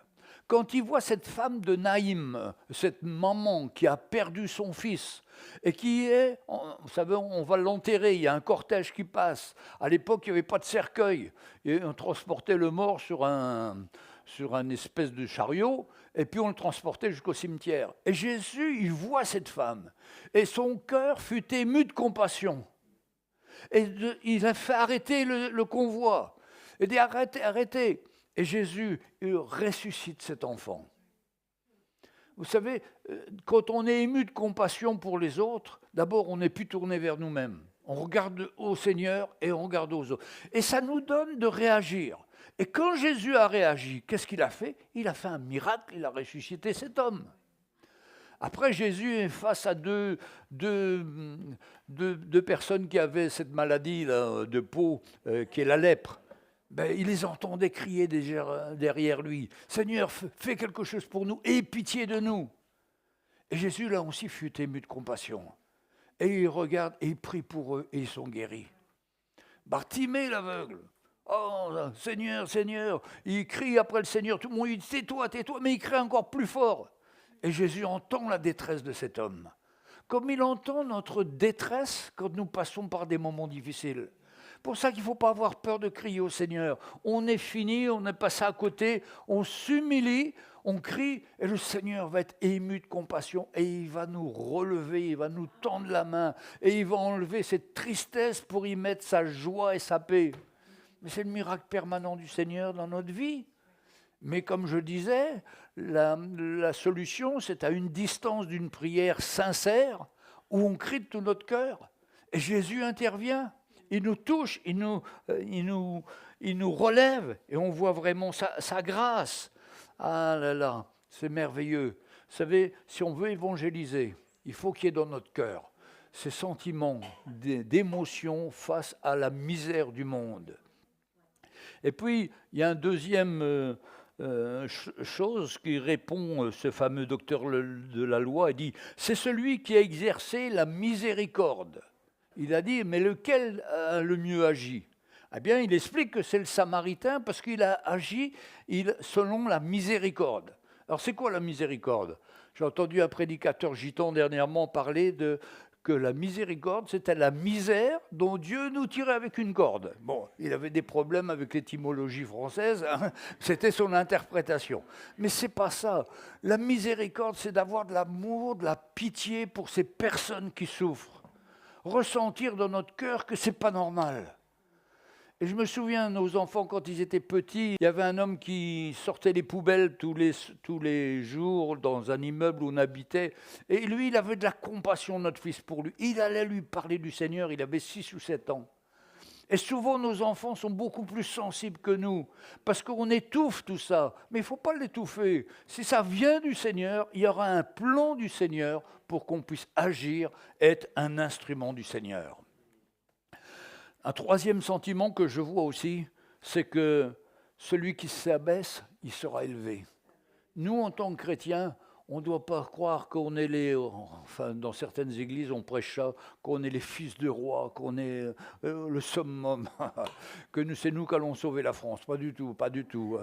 Quand il voit cette femme de Naïm, cette maman qui a perdu son fils, et qui est, vous savez, on va l'enterrer, il y a un cortège qui passe. À l'époque, il n'y avait pas de cercueil. Et on transportait le mort sur un espèce de chariot, et puis on le transportait jusqu'au cimetière. Et Jésus, il voit cette femme, et son cœur fut ému de compassion. Et il a fait arrêter le convoi. Il dit, arrêtez, arrêtez. Et Jésus, il ressuscite cet enfant. Vous savez, quand on est ému de compassion pour les autres, d'abord, on n'est plus tourné vers nous-mêmes. On regarde au Seigneur et on regarde aux autres. Et ça nous donne de réagir. Et quand Jésus a réagi, qu'est-ce qu'il a fait ? Il a fait un miracle, il a ressuscité cet homme. Après, Jésus est face à deux personnes qui avaient cette maladie là, de peau, qui est la lèpre. Ben, il les entendait crier derrière lui. « Seigneur, fais quelque chose pour nous, aie pitié de nous !» Et Jésus, là aussi, fut ému de compassion. Et il regarde et il prie pour eux et ils sont guéris. Bartimée, l'aveugle. « Oh, Seigneur, Seigneur !» Il crie après le Seigneur. Tout le monde dit « Tais-toi, tais-toi !» Mais il crie encore plus fort. Et Jésus entend la détresse de cet homme. Comme il entend notre détresse quand nous passons par des moments difficiles. Pour ça qu'il ne faut pas avoir peur de crier au Seigneur. On est fini, on est passé à côté, on s'humilie, on crie, et le Seigneur va être ému de compassion, et il va nous relever, il va nous tendre la main, et il va enlever cette tristesse pour y mettre sa joie et sa paix. Mais c'est le miracle permanent du Seigneur dans notre vie. Mais comme je disais, la solution, c'est à une distance d'une prière sincère, où on crie de tout notre cœur, et Jésus intervient. Il nous touche, il nous relève et on voit vraiment sa grâce. Ah là là, c'est merveilleux. Vous savez, si on veut évangéliser, il faut qu'il y ait dans notre cœur ces sentiments d'émotion face à la misère du monde. Et puis, il y a un deuxième chose qui répond, ce fameux docteur de la loi, il dit « C'est celui qui a exercé la miséricorde ». Il a dit, mais lequel a le mieux agi ? Eh bien, il explique que c'est le Samaritain parce qu'il a agi selon la miséricorde. Alors, c'est quoi la miséricorde ? J'ai entendu un prédicateur gitan dernièrement parler que la miséricorde, c'était la misère dont Dieu nous tirait avec une corde. Bon, il avait des problèmes avec l'étymologie française, hein, c'était son interprétation. Mais c'est pas ça. La miséricorde, c'est d'avoir de l'amour, de la pitié pour ces personnes qui souffrent. Ressentir dans notre cœur que ce n'est pas normal. Et je me souviens, nos enfants, quand ils étaient petits, il y avait un homme qui sortait les poubelles tous les jours dans un immeuble où on habitait. Et lui, il avait de la compassion, notre fils, pour lui. Il allait lui parler du Seigneur, il avait 6 ou 7 ans. Et souvent, nos enfants sont beaucoup plus sensibles que nous, parce qu'on étouffe tout ça. Mais il ne faut pas l'étouffer. Si ça vient du Seigneur, il y aura un plan du Seigneur pour qu'on puisse agir, être un instrument du Seigneur. Un troisième sentiment que je vois aussi, c'est que celui qui s'abaisse, il sera élevé. Nous, en tant que chrétiens, on ne doit pas croire qu'on est enfin, dans certaines églises, on prêche ça, qu'on est les fils de roi, qu'on est le summum, que c'est nous qui allons sauver la France. Pas du tout, pas du tout.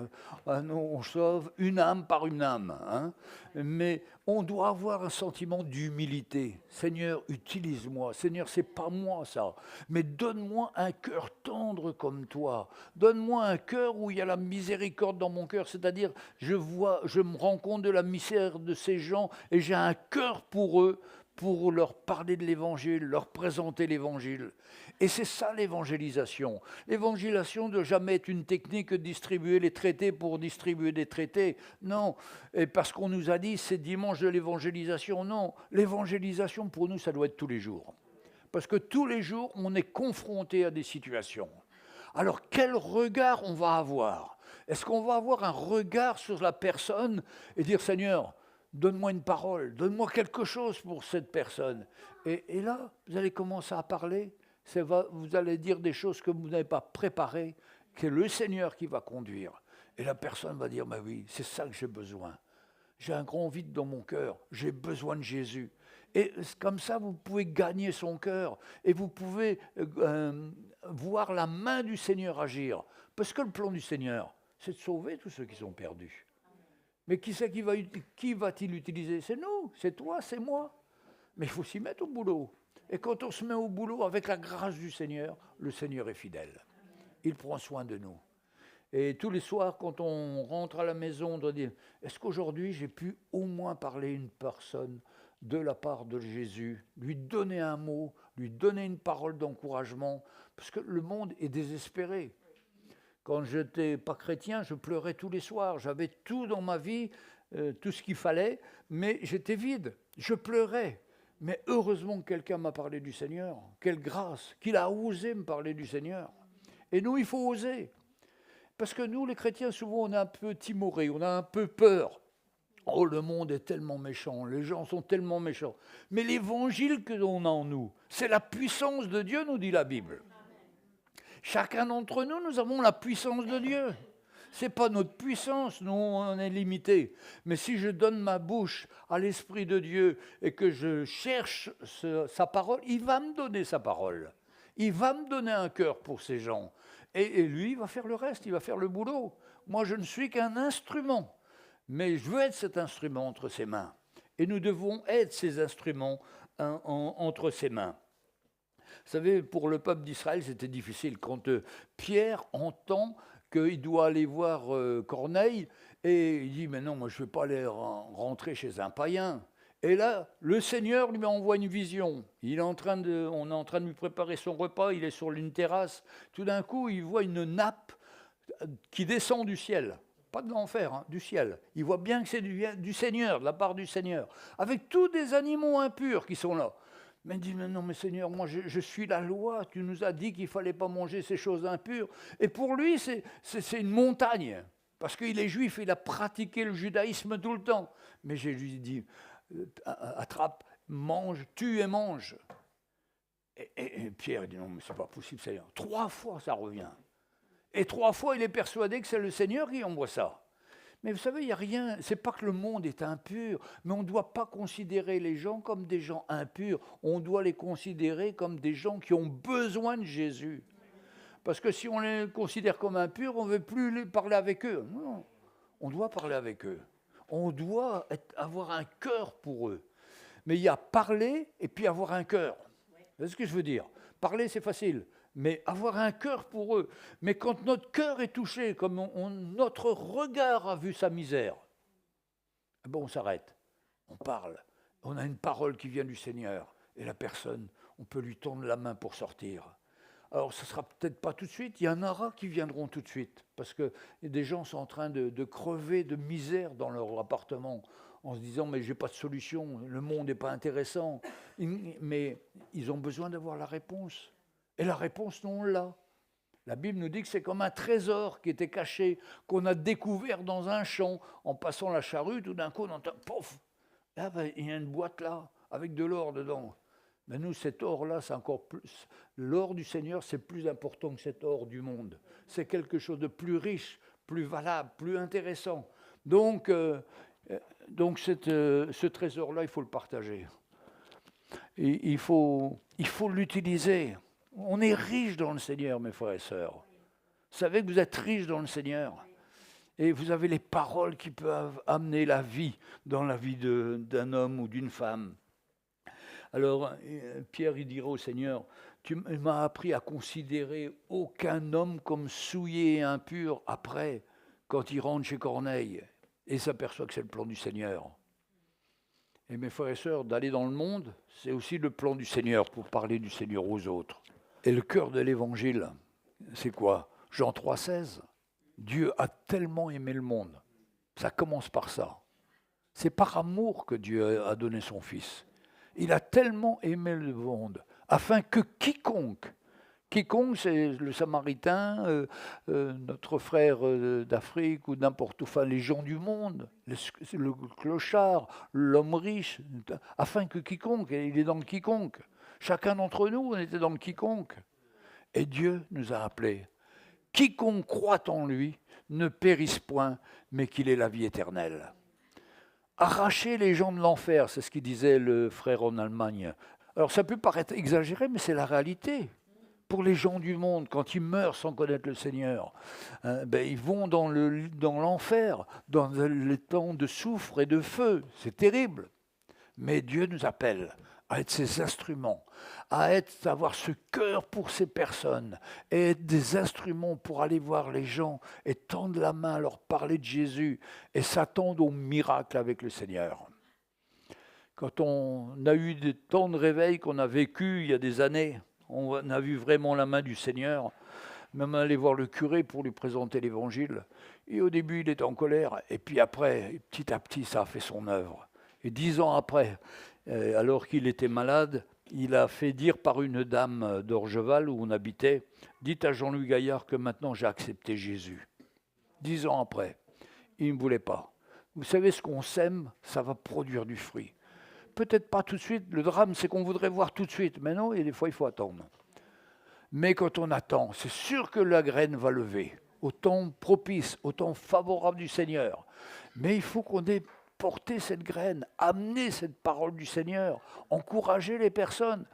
Hein. Non, on sauve une âme par une âme. Hein. Mais on doit avoir un sentiment d'humilité. Seigneur, utilise-moi. Seigneur, c'est pas moi ça. Mais donne-moi un cœur tendre comme toi. Donne-moi un cœur où il y a la miséricorde dans mon cœur. C'est-à-dire, je me rends compte de la misère de ces gens et j'ai un cœur pour eux, pour leur parler de l'évangile, leur présenter l'évangile. Et c'est ça l'évangélisation. L'évangélisation ne doit jamais être une technique de distribuer les traités pour distribuer des traités. Non, et parce qu'on nous a dit c'est dimanche de l'évangélisation. Non, l'évangélisation pour nous ça doit être tous les jours. Parce que tous les jours on est confronté à des situations. Alors quel regard on va avoir ? Est-ce qu'on va avoir un regard sur la personne et dire Seigneur, donne-moi une parole, donne-moi quelque chose pour cette personne. Et là, vous allez commencer à parler, vous allez dire des choses que vous n'avez pas préparées, que c'est le Seigneur qui va conduire. Et la personne va dire, bah oui, c'est ça que j'ai besoin. J'ai un grand vide dans mon cœur, j'ai besoin de Jésus. Et comme ça, vous pouvez gagner son cœur et vous pouvez voir la main du Seigneur agir. Parce que le plan du Seigneur, c'est de sauver tous ceux qui sont perdus. Mais qui va-t-il utiliser ? C'est nous, c'est toi, c'est moi. Mais il faut s'y mettre au boulot. Et quand on se met au boulot avec la grâce du Seigneur, le Seigneur est fidèle. Il prend soin de nous. Et tous les soirs, quand on rentre à la maison, on doit dire, est-ce qu'aujourd'hui j'ai pu au moins parler à une personne de la part de Jésus, lui donner un mot, lui donner une parole d'encouragement, parce que le monde est désespéré. Quand je n'étais pas chrétien, je pleurais tous les soirs. J'avais tout dans ma vie, tout ce qu'il fallait, mais j'étais vide. Je pleurais. Mais heureusement que quelqu'un m'a parlé du Seigneur. Quelle grâce, qu'il a osé me parler du Seigneur. Et nous, il faut oser. Parce que nous, les chrétiens, souvent, on est un peu timorés, on a un peu peur. Oh, le monde est tellement méchant, les gens sont tellement méchants. Mais l'évangile que l'on a en nous, c'est la puissance de Dieu, nous dit la Bible. Chacun d'entre nous, nous avons la puissance de Dieu. Ce n'est pas notre puissance, nous, on est limité. Mais si je donne ma bouche à l'Esprit de Dieu et que je cherche sa parole, il va me donner sa parole. Il va me donner un cœur pour ces gens. Et lui, il va faire le reste, il va faire le boulot. Moi, je ne suis qu'un instrument. Mais je veux être cet instrument entre ses mains. Et nous devons être ces instruments entre ses mains. Vous savez, pour le peuple d'Israël, c'était difficile. Quand Pierre entend qu'il doit aller voir Corneille, et il dit, mais non, moi je ne vais pas aller rentrer chez un païen. Et là, le Seigneur lui envoie une vision. On est en train de lui préparer son repas, il est sur une terrasse. Tout d'un coup, il voit une nappe qui descend du ciel. Pas de l'enfer, hein, du ciel. Il voit bien que c'est du Seigneur, de la part du Seigneur. Avec tous des animaux impurs qui sont là. Mais il dit, mais non, mais Seigneur, moi je suis la loi, tu nous as dit qu'il ne fallait pas manger ces choses impures. Et pour lui, c'est une montagne, parce qu'il est juif, il a pratiqué le judaïsme tout le temps. Mais je lui dis, attrape, mange, tue et mange. Et Pierre dit, non, mais c'est pas possible, Seigneur. 3 fois, ça revient. Et 3 fois, il est persuadé que c'est le Seigneur qui envoie ça. Mais vous savez, il n'y a rien, c'est pas que le monde est impur, mais on ne doit pas considérer les gens comme des gens impurs, on doit les considérer comme des gens qui ont besoin de Jésus. Parce que si on les considère comme impurs, on ne veut plus parler avec eux. Non, on doit parler avec eux. On doit avoir un cœur pour eux. Mais il y a parler et puis avoir un cœur. C'est ce que je veux dire. Parler, c'est facile. Mais avoir un cœur pour eux. Mais quand notre cœur est touché, comme notre regard a vu sa misère, bon, on s'arrête, on parle, on a une parole qui vient du Seigneur, et la personne, on peut lui tendre la main pour sortir. Alors, ce ne sera peut-être pas tout de suite, il y en aura qui viendront tout de suite, parce que des gens sont en train de crever de misère dans leur appartement, en se disant, mais je n'ai pas de solution, le monde n'est pas intéressant. Mais ils ont besoin d'avoir la réponse. Et la réponse, nous, on l'a. La Bible nous dit que c'est comme un trésor qui était caché, qu'on a découvert dans un champ, en passant la charrue, tout d'un coup, on entend, pouf, là, il y a une boîte là, avec de l'or dedans. Mais nous, cet or-là, c'est encore plus. L'or du Seigneur, c'est plus important que cet or du monde. C'est quelque chose de plus riche, plus valable, plus intéressant. Donc ce trésor-là, il faut le partager. Et il faut l'utiliser. On est riche dans le Seigneur, mes frères et sœurs. Vous savez que vous êtes riches dans le Seigneur. Et vous avez les paroles qui peuvent amener la vie dans la vie d'un homme ou d'une femme. Alors, Pierre, il dira au Seigneur, tu m'as appris à considérer aucun homme comme souillé et impur après, quand il rentre chez Corneille et s'aperçoit que c'est le plan du Seigneur. Et mes frères et sœurs, d'aller dans le monde, c'est aussi le plan du Seigneur pour parler du Seigneur aux autres. Et le cœur de l'Évangile, c'est quoi? Jean 3,16. Dieu a tellement aimé le monde. Ça commence par ça. C'est par amour que Dieu a donné son Fils. Il a tellement aimé le monde, afin que quiconque, c'est le Samaritain, notre frère d'Afrique ou n'importe où, enfin les gens du monde, le clochard, l'homme riche, afin que quiconque, il est dans le quiconque. Chacun d'entre nous, on était dans le quiconque. Et Dieu nous a appelés. Quiconque croit en lui ne périsse point, mais qu'il ait la vie éternelle. Arracher les gens de l'enfer, c'est ce qu'il disait le frère en Allemagne. Alors ça peut paraître exagéré, mais c'est la réalité. Pour les gens du monde, quand ils meurent sans connaître le Seigneur, ils vont dans l'enfer, dans les temps de soufre et de feu. C'est terrible. Mais Dieu nous appelle à être ses instruments, à avoir ce cœur pour ces personnes, et être des instruments pour aller voir les gens et tendre la main, leur parler de Jésus et s'attendre au miracle avec le Seigneur. Quand on a eu des temps de réveil qu'on a vécu il y a des années, on a vu vraiment la main du Seigneur, même aller voir le curé pour lui présenter l'Évangile. Et au début, il était en colère, et puis après, petit à petit, ça a fait son œuvre. Et 10 ans après, alors qu'il était malade, il a fait dire par une dame d'Orgeval, où on habitait, « Dites à Jean-Louis Gaillard que maintenant j'ai accepté Jésus. » 10 ans après, il ne voulait pas. Vous savez, ce qu'on sème, ça va produire du fruit. Peut-être pas tout de suite, le drame c'est qu'on voudrait voir tout de suite, mais non, et des fois il faut attendre. Mais quand on attend, c'est sûr que la graine va lever, au temps propice, au temps favorable du Seigneur. Mais il faut qu'on ait porter cette graine, amener cette parole du Seigneur, encourager les personnes.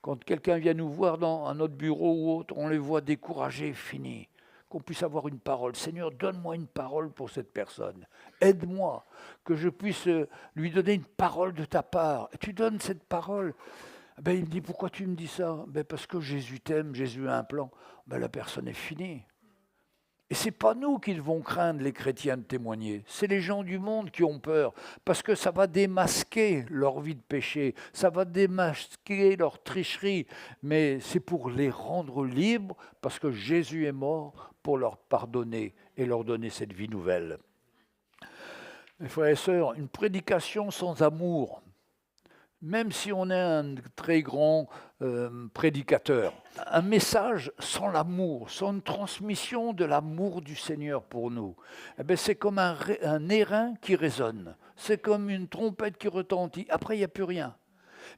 Quand quelqu'un vient nous voir dans un autre bureau ou autre, on les voit découragés, finis. Qu'on puisse avoir une parole. Seigneur, donne-moi une parole pour cette personne. Aide-moi, que je puisse lui donner une parole de ta part. Et tu donnes cette parole. Il me dit, pourquoi tu me dis ça? Parce que Jésus t'aime, Jésus a un plan. La personne est finie. Et ce n'est pas nous qui devons craindre, les chrétiens, de témoigner. C'est les gens du monde qui ont peur, parce que ça va démasquer leur vie de péché, ça va démasquer leur tricherie, mais c'est pour les rendre libres, parce que Jésus est mort pour leur pardonner et leur donner cette vie nouvelle. Mes frères et sœurs, une prédication sans amour, même si on est un très grand prédicateur, un message sans l'amour, sans une transmission de l'amour du Seigneur pour nous, c'est comme un airain qui résonne, c'est comme une trompette qui retentit, après il n'y a plus rien.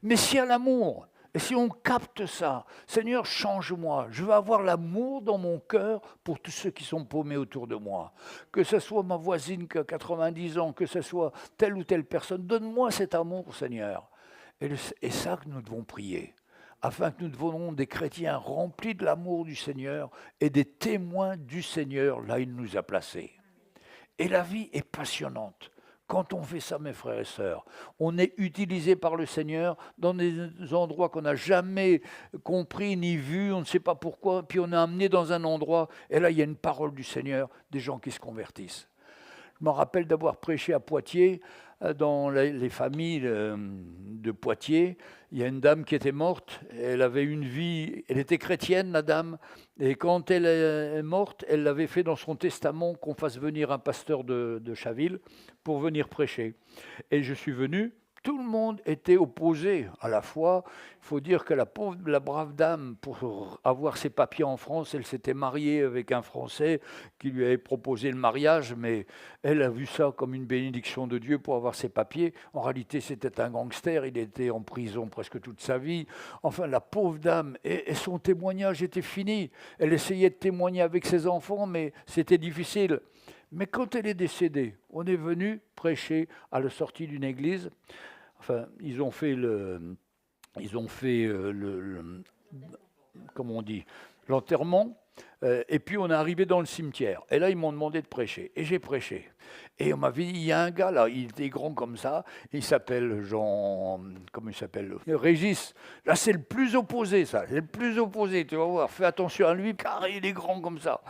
Mais s'il y a l'amour, et si on capte ça, Seigneur, change-moi, je veux avoir l'amour dans mon cœur pour tous ceux qui sont paumés autour de moi. Que ce soit ma voisine qui a 90 ans, que ce soit telle ou telle personne, donne-moi cet amour, Seigneur. Et ça que nous devons prier, afin que nous devenons des chrétiens remplis de l'amour du Seigneur et des témoins du Seigneur là où il nous a placés. Et la vie est passionnante. Quand on fait ça, mes frères et sœurs, on est utilisé par le Seigneur dans des endroits qu'on n'a jamais compris ni vu, on ne sait pas pourquoi, puis on est amené dans un endroit, et là il y a une parole du Seigneur, des gens qui se convertissent. Je me rappelle d'avoir prêché à Poitiers dans les familles de Poitiers, il y a une dame qui était morte. Elle avait une vie, elle était chrétienne, la dame. Et quand elle est morte, elle l'avait fait dans son testament qu'on fasse venir un pasteur de Chaville pour venir prêcher. Et je suis venu. Tout le monde était opposé à la foi. Il faut dire que la brave dame, pour avoir ses papiers en France, elle s'était mariée avec un Français qui lui avait proposé le mariage, mais elle a vu ça comme une bénédiction de Dieu pour avoir ses papiers. En réalité, c'était un gangster, il était en prison presque toute sa vie. Enfin, la pauvre dame, et son témoignage était fini. Elle essayait de témoigner avec ses enfants, mais c'était difficile. Mais quand elle est décédée, on est venu prêcher à la sortie d'une église. Enfin, ils ont fait comment on dit, l'enterrement, et puis on est arrivé dans le cimetière. Et là, ils m'ont demandé de prêcher, et j'ai prêché. Et on m'a dit, il y a un gars là, il était grand comme ça, il s'appelle comment il s'appelle, Régis. Là, c'est le plus opposé, ça, c'est le plus opposé, tu vas voir, fais attention à lui, car il est grand comme ça.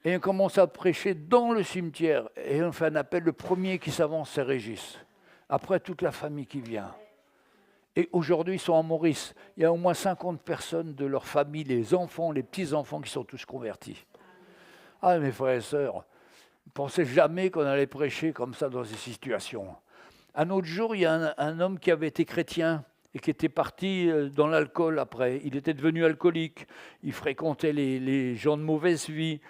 Et on commence à prêcher dans le cimetière, et on fait un appel, le premier qui s'avance, c'est Régis. Après, toute la famille qui vient. Et aujourd'hui, ils sont à Maurice. Il y a au moins 50 personnes de leur famille, les enfants, les petits-enfants qui sont tous convertis. Ah, mes frères et sœurs, ne pensez jamais qu'on allait prêcher comme ça dans ces situations. Un autre jour, il y a un homme qui avait été chrétien et qui était parti dans l'alcool après. Il était devenu alcoolique. Il fréquentait les gens de mauvaise vie.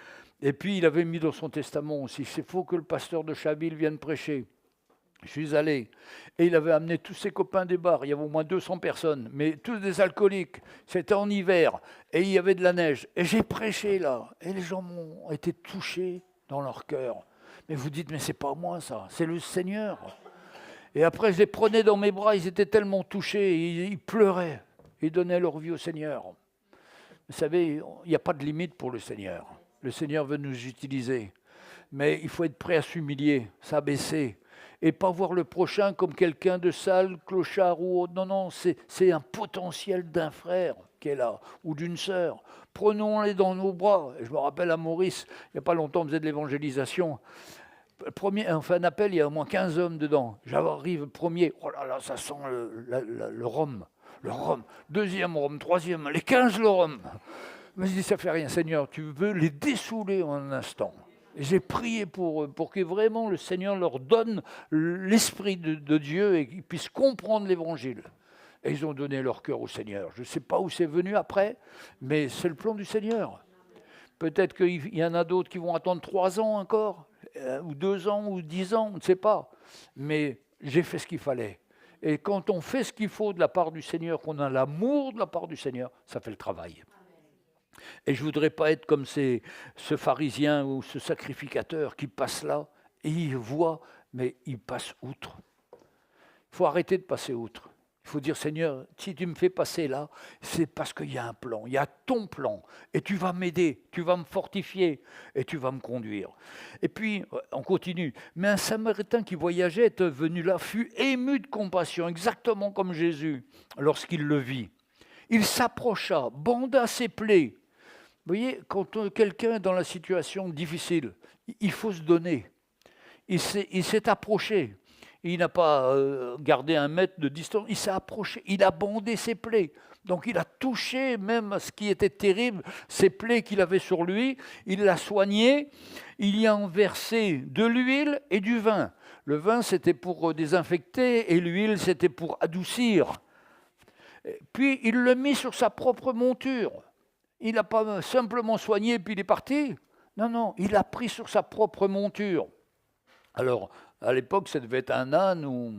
Et puis, il avait mis dans son testament aussi, c'est faux que le pasteur de Chaville vienne prêcher. Je suis allé, et il avait amené tous ses copains des bars, il y avait au moins 200 personnes, mais tous des alcooliques, c'était en hiver, et il y avait de la neige. Et j'ai prêché là, et les gens m'ont été touchés dans leur cœur. Mais vous dites, mais c'est pas moi ça, c'est le Seigneur. Et après, je les prenais dans mes bras, ils étaient tellement touchés, ils pleuraient, ils donnaient leur vie au Seigneur. Vous savez, il n'y a pas de limite pour le Seigneur. Le Seigneur veut nous utiliser, mais il faut être prêt à s'humilier, s'abaisser, et pas voir le prochain comme quelqu'un de sale, clochard ou autre. Non, non, c'est un potentiel d'un frère qui est là, ou d'une sœur. Prenons-les dans nos bras. Je me rappelle à Maurice, il n'y a pas longtemps, on faisait de l'évangélisation. On fait un appel, il y a au moins 15 hommes dedans. J'arrive premier, oh là là, ça sent le rhum. Le rhum. Deuxième rhum, troisième, les 15 le rhum. Mais je dis, ça fait rien, Seigneur, tu veux les dessouler en un instant. J'ai prié pour eux, pour que vraiment le Seigneur leur donne l'Esprit de Dieu et qu'ils puissent comprendre l'Évangile. Et ils ont donné leur cœur au Seigneur. Je ne sais pas où c'est venu après, mais c'est le plan du Seigneur. Peut-être qu'il y en a d'autres qui vont attendre 3 ans encore, ou 2 ans, ou 10 ans, on ne sait pas. Mais j'ai fait ce qu'il fallait. Et quand on fait ce qu'il faut de la part du Seigneur, qu'on a l'amour de la part du Seigneur, ça fait le travail. Et je ne voudrais pas être comme ce pharisien ou ce sacrificateur qui passe là et il voit, mais il passe outre. Il faut arrêter de passer outre. Il faut dire, Seigneur, si tu me fais passer là, c'est parce qu'il y a un plan, il y a ton plan. Et tu vas m'aider, tu vas me fortifier et tu vas me conduire. Et puis, on continue. Mais un Samaritain qui voyageait, était venu là, fut ému de compassion, exactement comme Jésus, lorsqu'il le vit. Il s'approcha, banda ses plaies. Vous voyez, quand quelqu'un est dans la situation difficile, il faut se donner. Il s'est approché. Il n'a pas gardé 1 mètre de distance. Il s'est approché. Il a bandé ses plaies. Donc il a touché même à ce qui était terrible, ces plaies qu'il avait sur lui. Il l'a soigné. Il y a versé de l'huile et du vin. Le vin, c'était pour désinfecter et l'huile, c'était pour adoucir. Puis il le mit sur sa propre monture. Il n'a pas simplement soigné puis il est parti. Non, non, il l'a pris sur sa propre monture. Alors, à l'époque, ça devait être un âne ou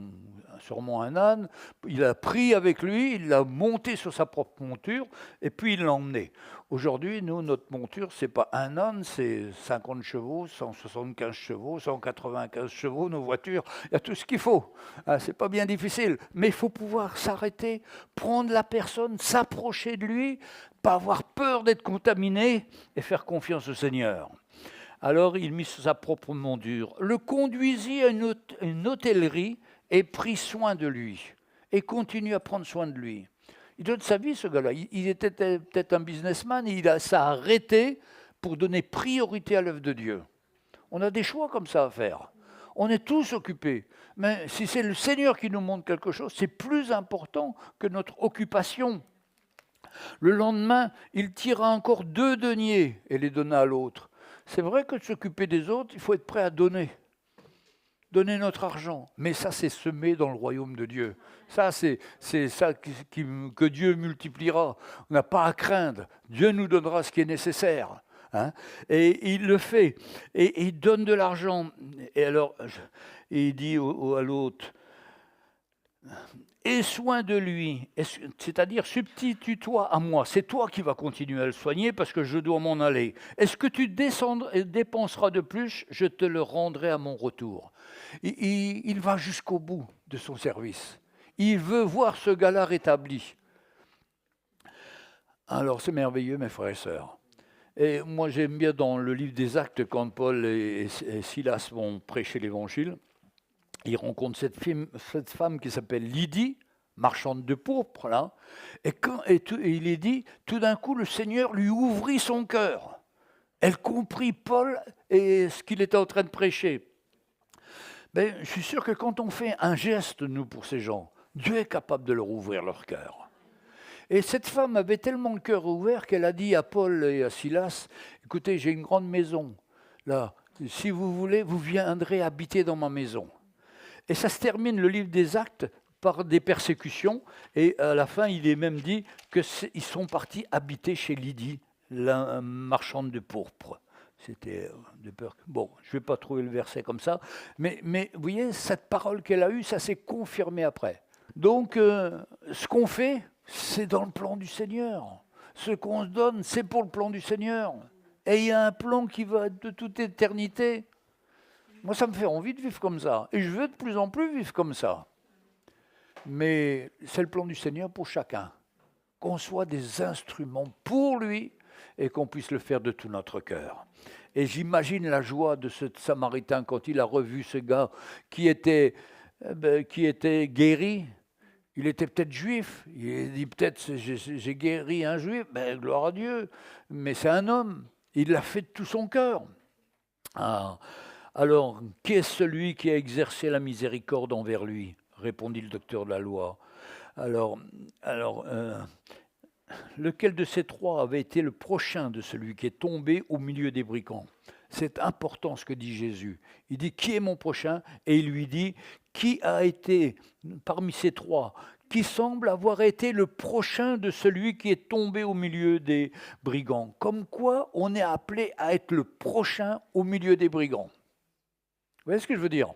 sûrement un âne. Il l'a pris avec lui, il l'a monté sur sa propre monture et puis il l'a emmené. Aujourd'hui, nous, notre monture, ce n'est pas un âne, c'est 50 chevaux, 175 chevaux, 195 chevaux, nos voitures, il y a tout ce qu'il faut. Ce n'est pas bien difficile, mais il faut pouvoir s'arrêter, prendre la personne, s'approcher de lui, pas avoir peur d'être contaminé et faire confiance au Seigneur. Alors il mit sur sa propre monture, le conduisit à une hôtellerie et prit soin de lui. Et continue à prendre soin de lui. Il donne sa vie, ce gars-là. Il était peut-être un businessman, et il s'est arrêté pour donner priorité à l'œuvre de Dieu. On a des choix comme ça à faire. On est tous occupés. Mais si c'est le Seigneur qui nous montre quelque chose, c'est plus important que notre occupation. Le lendemain, il tira encore 2 deniers et les donna à l'autre. C'est vrai que de s'occuper des autres, il faut être prêt à donner. Donner notre argent. Mais ça, c'est semé dans le royaume de Dieu. Ça, c'est ça que Dieu multipliera. On n'a pas à craindre. Dieu nous donnera ce qui est nécessaire. Hein. Et il le fait. Et il donne de l'argent. Et alors, il dit à l'autre, aie soin de lui, c'est-à-dire substitue-toi à moi. C'est toi qui vas continuer à le soigner parce que je dois m'en aller. Est-ce que tu dépenseras de plus? Je te le rendrai à mon retour. Il va jusqu'au bout de son service. Il veut voir ce gars-là rétabli. Alors c'est merveilleux, mes frères et sœurs. Et moi j'aime bien dans le livre des Actes, quand Paul et Silas vont prêcher l'Évangile, il rencontre cette femme qui s'appelle Lydie, marchande de pourpre, là, et il est dit, tout d'un coup, le Seigneur lui ouvrit son cœur. Elle comprit Paul et ce qu'il était en train de prêcher. Ben, je suis sûr que quand on fait un geste, nous, pour ces gens, Dieu est capable de leur ouvrir leur cœur. Et cette femme avait tellement le cœur ouvert qu'elle a dit à Paul et à Silas, écoutez, j'ai une grande maison, là, si vous voulez, vous viendrez habiter dans ma maison. Et ça se termine, le livre des Actes, par des persécutions. Et à la fin, il est même dit qu'ils sont partis habiter chez Lydie, la marchande de pourpre. C'était de peur. Bon, je ne vais pas trouver le verset comme ça. Mais vous voyez, cette parole qu'elle a eue, ça s'est confirmé après. Donc, ce qu'on fait, c'est dans le plan du Seigneur. Ce qu'on se donne, c'est pour le plan du Seigneur. Et il y a un plan qui va de toute éternité. Moi, ça me fait envie de vivre comme ça. Et je veux de plus en plus vivre comme ça. Mais c'est le plan du Seigneur pour chacun. Qu'on soit des instruments pour lui et qu'on puisse le faire de tout notre cœur. Et j'imagine la joie de ce Samaritain quand il a revu ce gars qui était guéri. Il était peut-être juif. Il dit peut-être j'ai guéri un juif. Ben, gloire à Dieu. Mais c'est un homme. Il l'a fait de tout son cœur. Ah. Alors, qui est celui qui a exercé la miséricorde envers lui? Répondit le docteur de la loi. Alors, lequel de ces 3 avait été le prochain de celui qui est tombé au milieu des brigands? C'est important ce que dit Jésus. Il dit, qui est mon prochain? Et il lui dit, qui a été parmi ces 3, qui semble avoir été le prochain de celui qui est tombé au milieu des brigands? Comme quoi, on est appelé à être le prochain au milieu des brigands. Vous voyez ce que je veux dire?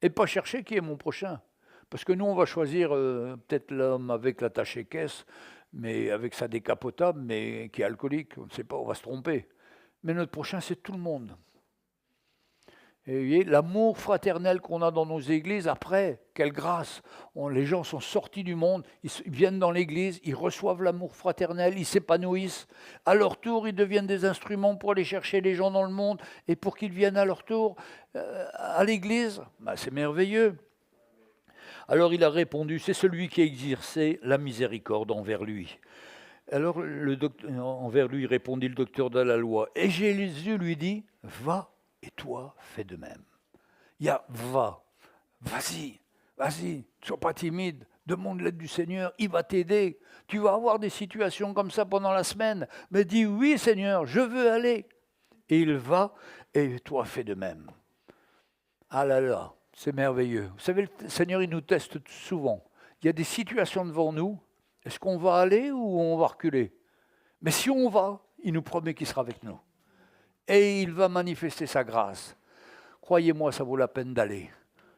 Et pas chercher qui est mon prochain. Parce que nous, on va choisir peut-être l'homme avec l'attaché-caisse, mais avec sa décapotable, mais qui est alcoolique. On ne sait pas, on va se tromper. Mais notre prochain, c'est tout le monde. Et vous voyez, l'amour fraternel qu'on a dans nos églises, après, quelle grâce. Les gens sont sortis du monde, ils viennent dans l'église, ils reçoivent l'amour fraternel, ils s'épanouissent. À leur tour, ils deviennent des instruments pour aller chercher les gens dans le monde et pour qu'ils viennent à leur tour à l'église. Ben, c'est merveilleux. Alors il a répondu, c'est celui qui a exercé la miséricorde envers lui. Alors envers lui répondit le docteur de la loi. Et Jésus lui dit, va. Et toi, fais de même. Il y a vas-y, ne sois pas timide, demande l'aide du Seigneur, il va t'aider. Tu vas avoir des situations comme ça pendant la semaine, mais dis oui Seigneur, je veux aller. Et il va, et toi, fais de même. Ah là là, c'est merveilleux. Vous savez, le Seigneur, il nous teste souvent. Il y a des situations devant nous, est-ce qu'on va aller ou on va reculer? Mais si on va, il nous promet qu'il sera avec nous. Et il va manifester sa grâce. Croyez-moi, ça vaut la peine d'aller.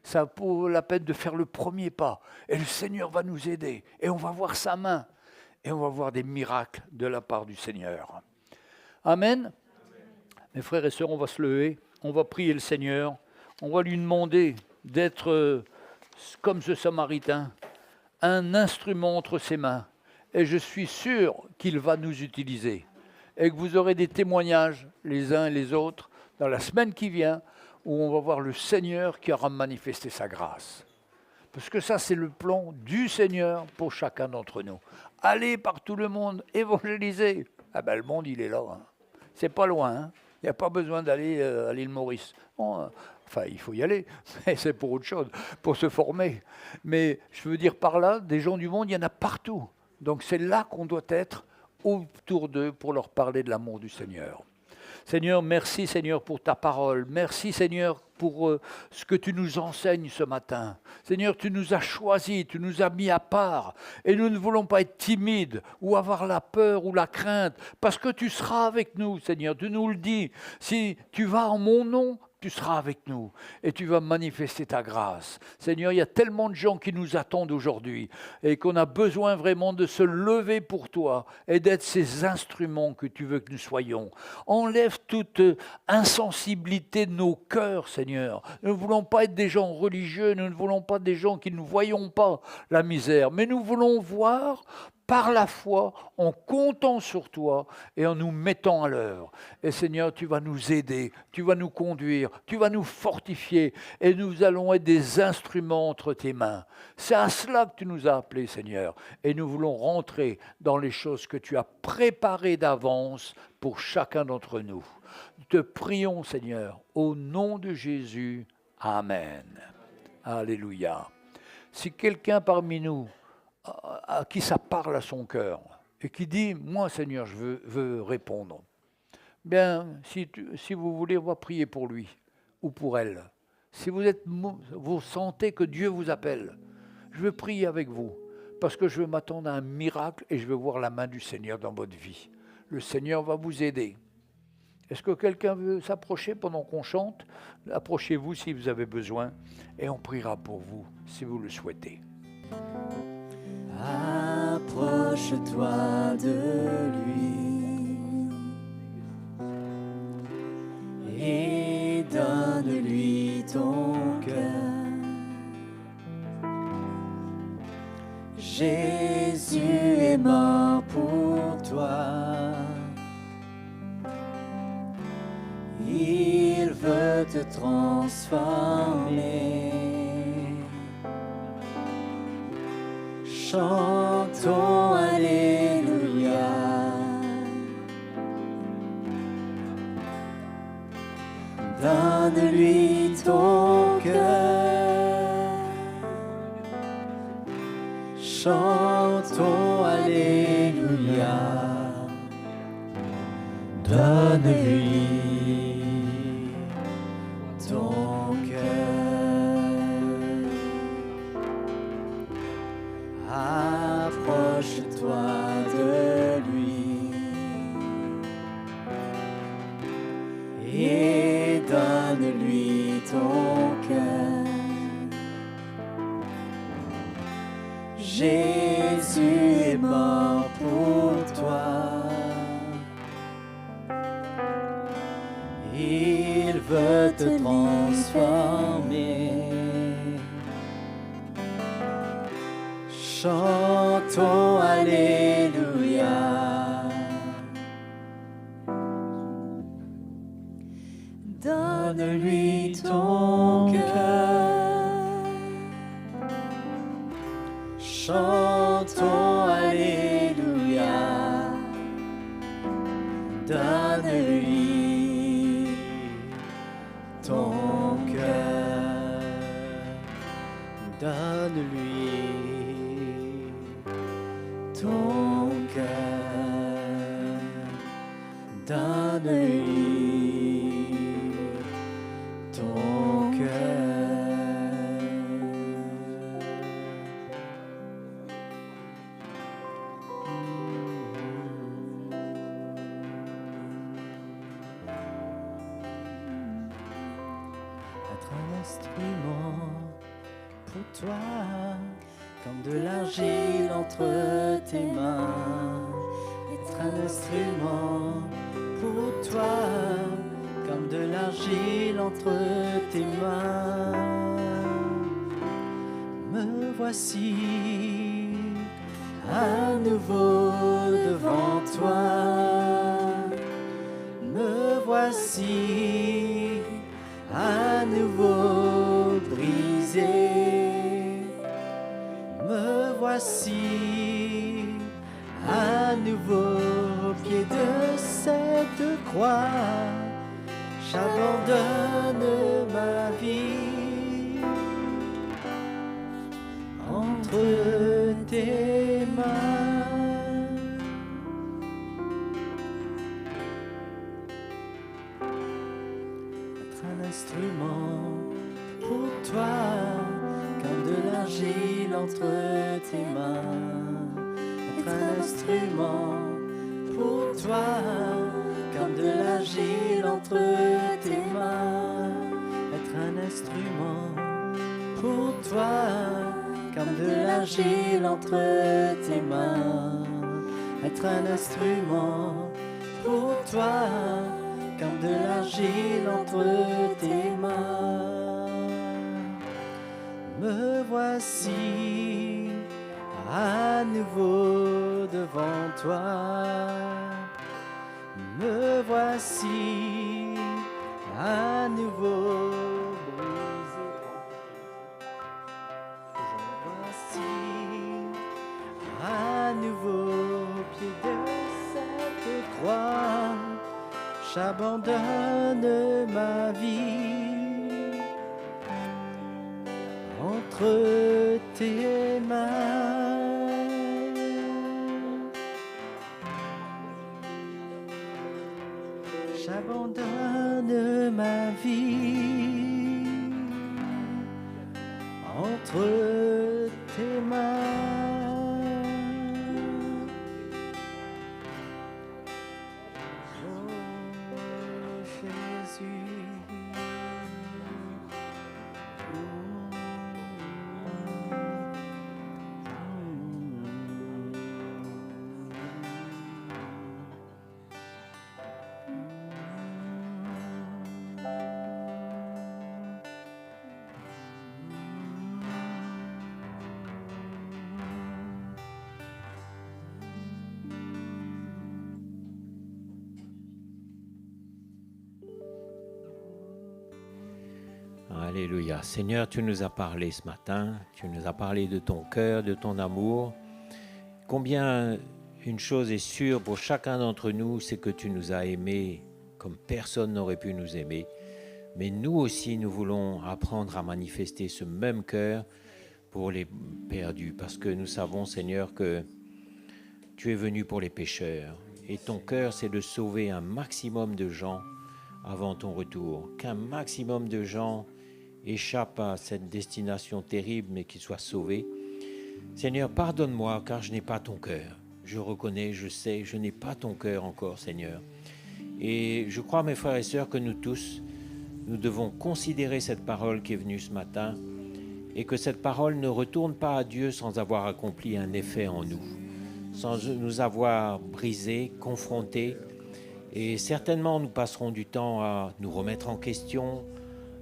Ça vaut la peine de faire le premier pas. Et le Seigneur va nous aider. Et on va voir sa main. Et on va voir des miracles de la part du Seigneur. Amen. Mes frères et sœurs, on va se lever. On va prier le Seigneur. On va lui demander d'être comme ce Samaritain, un instrument entre ses mains. Et je suis sûr qu'il va nous utiliser. Et que vous aurez des témoignages, les uns et les autres, dans la semaine qui vient, où on va voir le Seigneur qui aura manifesté sa grâce. Parce que ça, c'est le plan du Seigneur pour chacun d'entre nous. Allez par tout le monde, évangéliser. Ah ben, le monde, il est là. Hein. C'est pas loin. Hein. Il n'y a pas besoin d'aller à l'île Maurice. Bon, Enfin, il faut y aller, mais c'est pour autre chose, pour se former. Mais je veux dire par là, des gens du monde, il y en a partout. Donc c'est là qu'on doit être autour d'eux pour leur parler de l'amour du Seigneur. Seigneur, merci Seigneur pour ta parole. Merci Seigneur pour ce que tu nous enseignes ce matin. Seigneur, tu nous as choisis, tu nous as mis à part. Et nous ne voulons pas être timides ou avoir la peur ou la crainte, parce que tu seras avec nous, Seigneur. Tu nous le dis. Si tu vas en mon nom, tu seras avec nous et tu vas manifester ta grâce. Seigneur, il y a tellement de gens qui nous attendent aujourd'hui et qu'on a besoin vraiment de se lever pour toi et d'être ces instruments que tu veux que nous soyons. Enlève toute insensibilité de nos cœurs, Seigneur. Nous ne voulons pas être des gens religieux, nous ne voulons pas des gens qui ne voyons pas la misère, mais nous voulons voir par la foi, en comptant sur toi et en nous mettant à l'œuvre. Et Seigneur, tu vas nous aider, tu vas nous conduire, tu vas nous fortifier et nous allons être des instruments entre tes mains. C'est à cela que tu nous as appelés, Seigneur. Et nous voulons rentrer dans les choses que tu as préparées d'avance pour chacun d'entre nous. Nous te prions, Seigneur, au nom de Jésus. Amen. Alléluia. Si quelqu'un parmi nous à qui ça parle à son cœur, et qui dit, moi Seigneur, je veux répondre. Bien, si vous voulez, on va prier pour lui ou pour elle. Si vous sentez que Dieu vous appelle, je veux prier avec vous, parce que je veux m'attendre à un miracle et je veux voir la main du Seigneur dans votre vie. Le Seigneur va vous aider. Est-ce que quelqu'un veut s'approcher pendant qu'on chante? Approchez-vous si vous avez besoin, et on priera pour vous, si vous le souhaitez. Approche-toi de lui et donne-lui ton cœur. Jésus est mort pour toi. Il veut te transformer. Chantons Alléluia. Donne-lui ton cœur. Chantons Alléluia. Donne-lui ton cœur. Approche-toi de lui et donne-lui ton cœur. Jésus est mort pour toi. Il veut te transformer. Chantons Alléluia. Donne-lui ton cœur. Chantons Alléluia. Donne-lui ton cœur. Donne-lui ton cœur, donne-lui ton cœur. Être un instrument pour toi, comme de l'argile entre tes mains. Être un instrument pour toi, comme de l'argile entre tes mains. Me voici à nouveau devant toi. Me voici à nouveau brisé. Me voici à nouveau au pied de cette croix. J'abandonne ma vie entre tes mains. Être un instrument pour toi, comme de l'argile entre tes mains. Être un instrument pour toi, comme de l'argile entre tes mains. Être un instrument pour toi, comme de l'argile entre tes mains. Être un instrument pour toi, comme de l'argile entre tes mains. Me voici à nouveau devant toi. Me voici à nouveau brisé. Je voici à nouveau au pied de cette croix. J'abandonne ma vie entre tes mains. J'abandonne ma vie entre tes mains. Oh Jésus. Alléluia. Seigneur, tu nous as parlé ce matin, tu nous as parlé de ton cœur, de ton amour. Combien une chose est sûre pour chacun d'entre nous, c'est que tu nous as aimés comme personne n'aurait pu nous aimer. Mais nous aussi, nous voulons apprendre à manifester ce même cœur pour les perdus, parce que nous savons, Seigneur, que tu es venu pour les pécheurs. Et ton cœur, c'est de sauver un maximum de gens avant ton retour, qu'un maximum de gens échappent à cette destination terrible, mais qu'ils soient sauvés. Seigneur, pardonne-moi, car je n'ai pas ton cœur. Je reconnais, je sais, je n'ai pas ton cœur encore, Seigneur. Et je crois, mes frères et sœurs, que nous tous, nous devons considérer cette parole qui est venue ce matin, et que cette parole ne retourne pas à Dieu sans avoir accompli un effet en nous, sans nous avoir brisés, confrontés. Et certainement, nous passerons du temps à nous remettre en question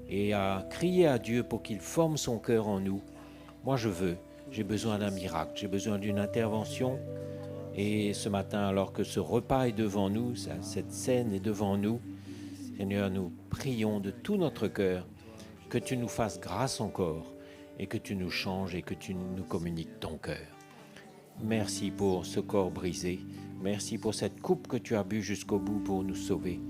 et à crier à Dieu pour qu'il forme son cœur en nous. Moi, j'ai besoin d'un miracle, j'ai besoin d'une intervention. Et ce matin, alors que ce repas est devant nous, cette scène est devant nous, Seigneur, nous prions de tout notre cœur que tu nous fasses grâce encore et que tu nous changes et que tu nous communiques ton cœur. Merci pour ce corps brisé. Merci pour cette coupe que tu as bu jusqu'au bout pour nous sauver.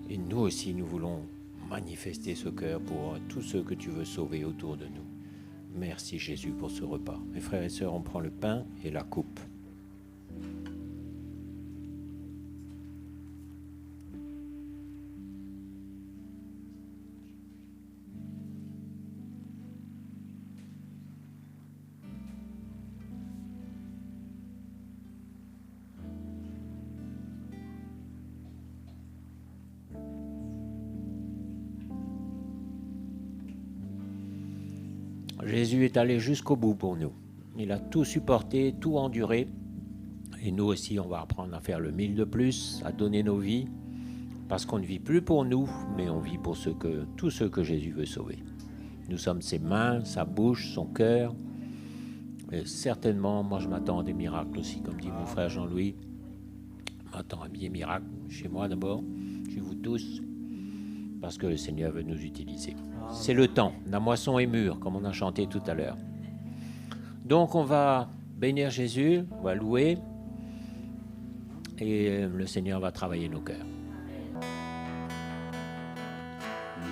Et nous aussi, nous voulons manifester ce cœur pour tous ceux que tu veux sauver autour de nous. Merci Jésus pour ce repas. Mes frères et sœurs, on prend le pain et la coupe. Jésus est allé jusqu'au bout pour nous. Il a tout supporté, tout enduré. Et nous aussi, on va apprendre à faire le 1000 de plus, à donner nos vies, parce qu'on ne vit plus pour nous, mais on vit pour tous ceux que Jésus veut sauver. Nous sommes ses mains, sa bouche, son cœur. Et certainement, moi je m'attends à des miracles aussi, comme dit mon frère Jean-Louis. Je m'attends à des miracles, chez moi d'abord, chez vous tous, parce que le Seigneur veut nous utiliser. C'est le temps, la moisson est mûre, comme on a chanté tout à l'heure. Donc on va bénir Jésus, on va louer, et le Seigneur va travailler nos cœurs.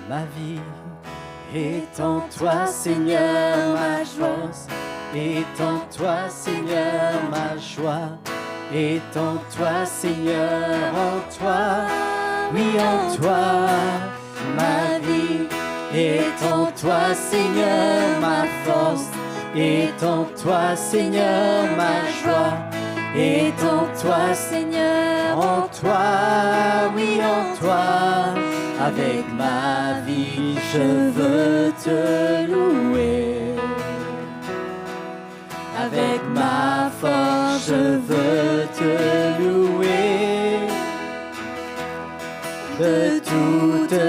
Ma vie est en toi, Seigneur, ma force. Est en toi, Seigneur, ma joie. Est en toi, Seigneur, en toi. Oui, en toi, ma vie. Est en toi, Seigneur, ma force. Est en toi, Seigneur, ma joie. Est en toi, Seigneur, en toi, oui, en toi. Avec ma vie, je veux te louer. Avec ma force, je veux te louer. De toute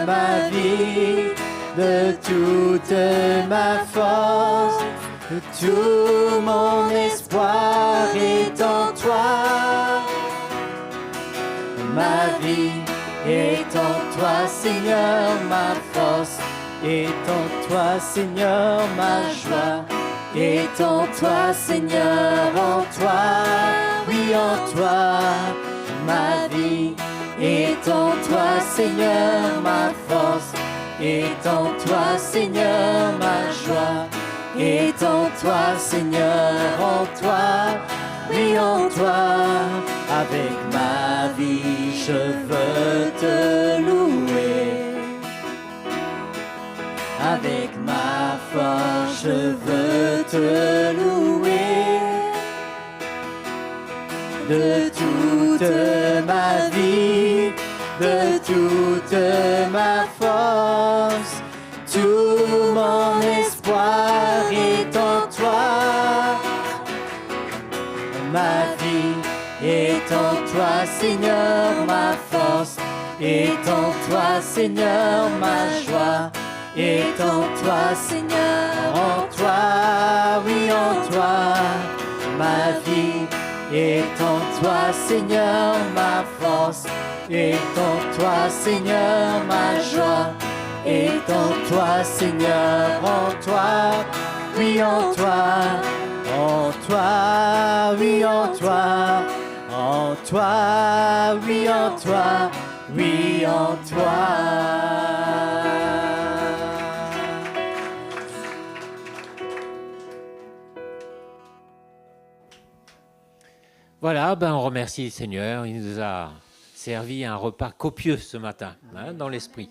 ma vie, de toute ma force, tout mon espoir est en toi. Ma vie est en toi, Seigneur, ma force. Est en toi, Seigneur, ma joie. Est en toi, Seigneur, en toi. Oui, en toi, ma vie. Est en toi, Seigneur, ma force. Est en toi, Seigneur, ma joie. Est en toi, Seigneur, en toi, oui, en toi. Avec ma vie, je veux te louer. Avec ma force, je veux te louer. De toute ma vie, de toute ma force, tout mon espoir est en toi. Ma vie est en toi, Seigneur, ma force. Est en toi, Seigneur, ma joie. Est en toi, Seigneur, en toi, oui, en toi. Ma vie est en toi, Seigneur, ma force. Est en toi, Seigneur, ma joie. Est en toi, Seigneur, en toi, oui, en toi, oui, en toi, oui, en toi, oui, en toi. Voilà, ben on remercie le Seigneur. Il nous a servi un repas copieux ce matin, dans l'esprit.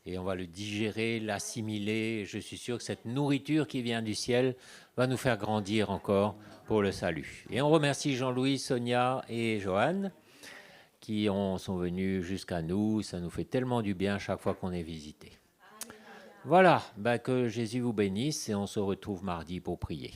Et on va le digérer, l'assimiler. Je suis sûr que cette nourriture qui vient du ciel va nous faire grandir encore pour le salut. Et on remercie Jean-Louis, Sonia et Joanne qui sont venus jusqu'à nous. Ça nous fait tellement du bien chaque fois qu'on est visité. Voilà, ben que Jésus vous bénisse et on se retrouve mardi pour prier.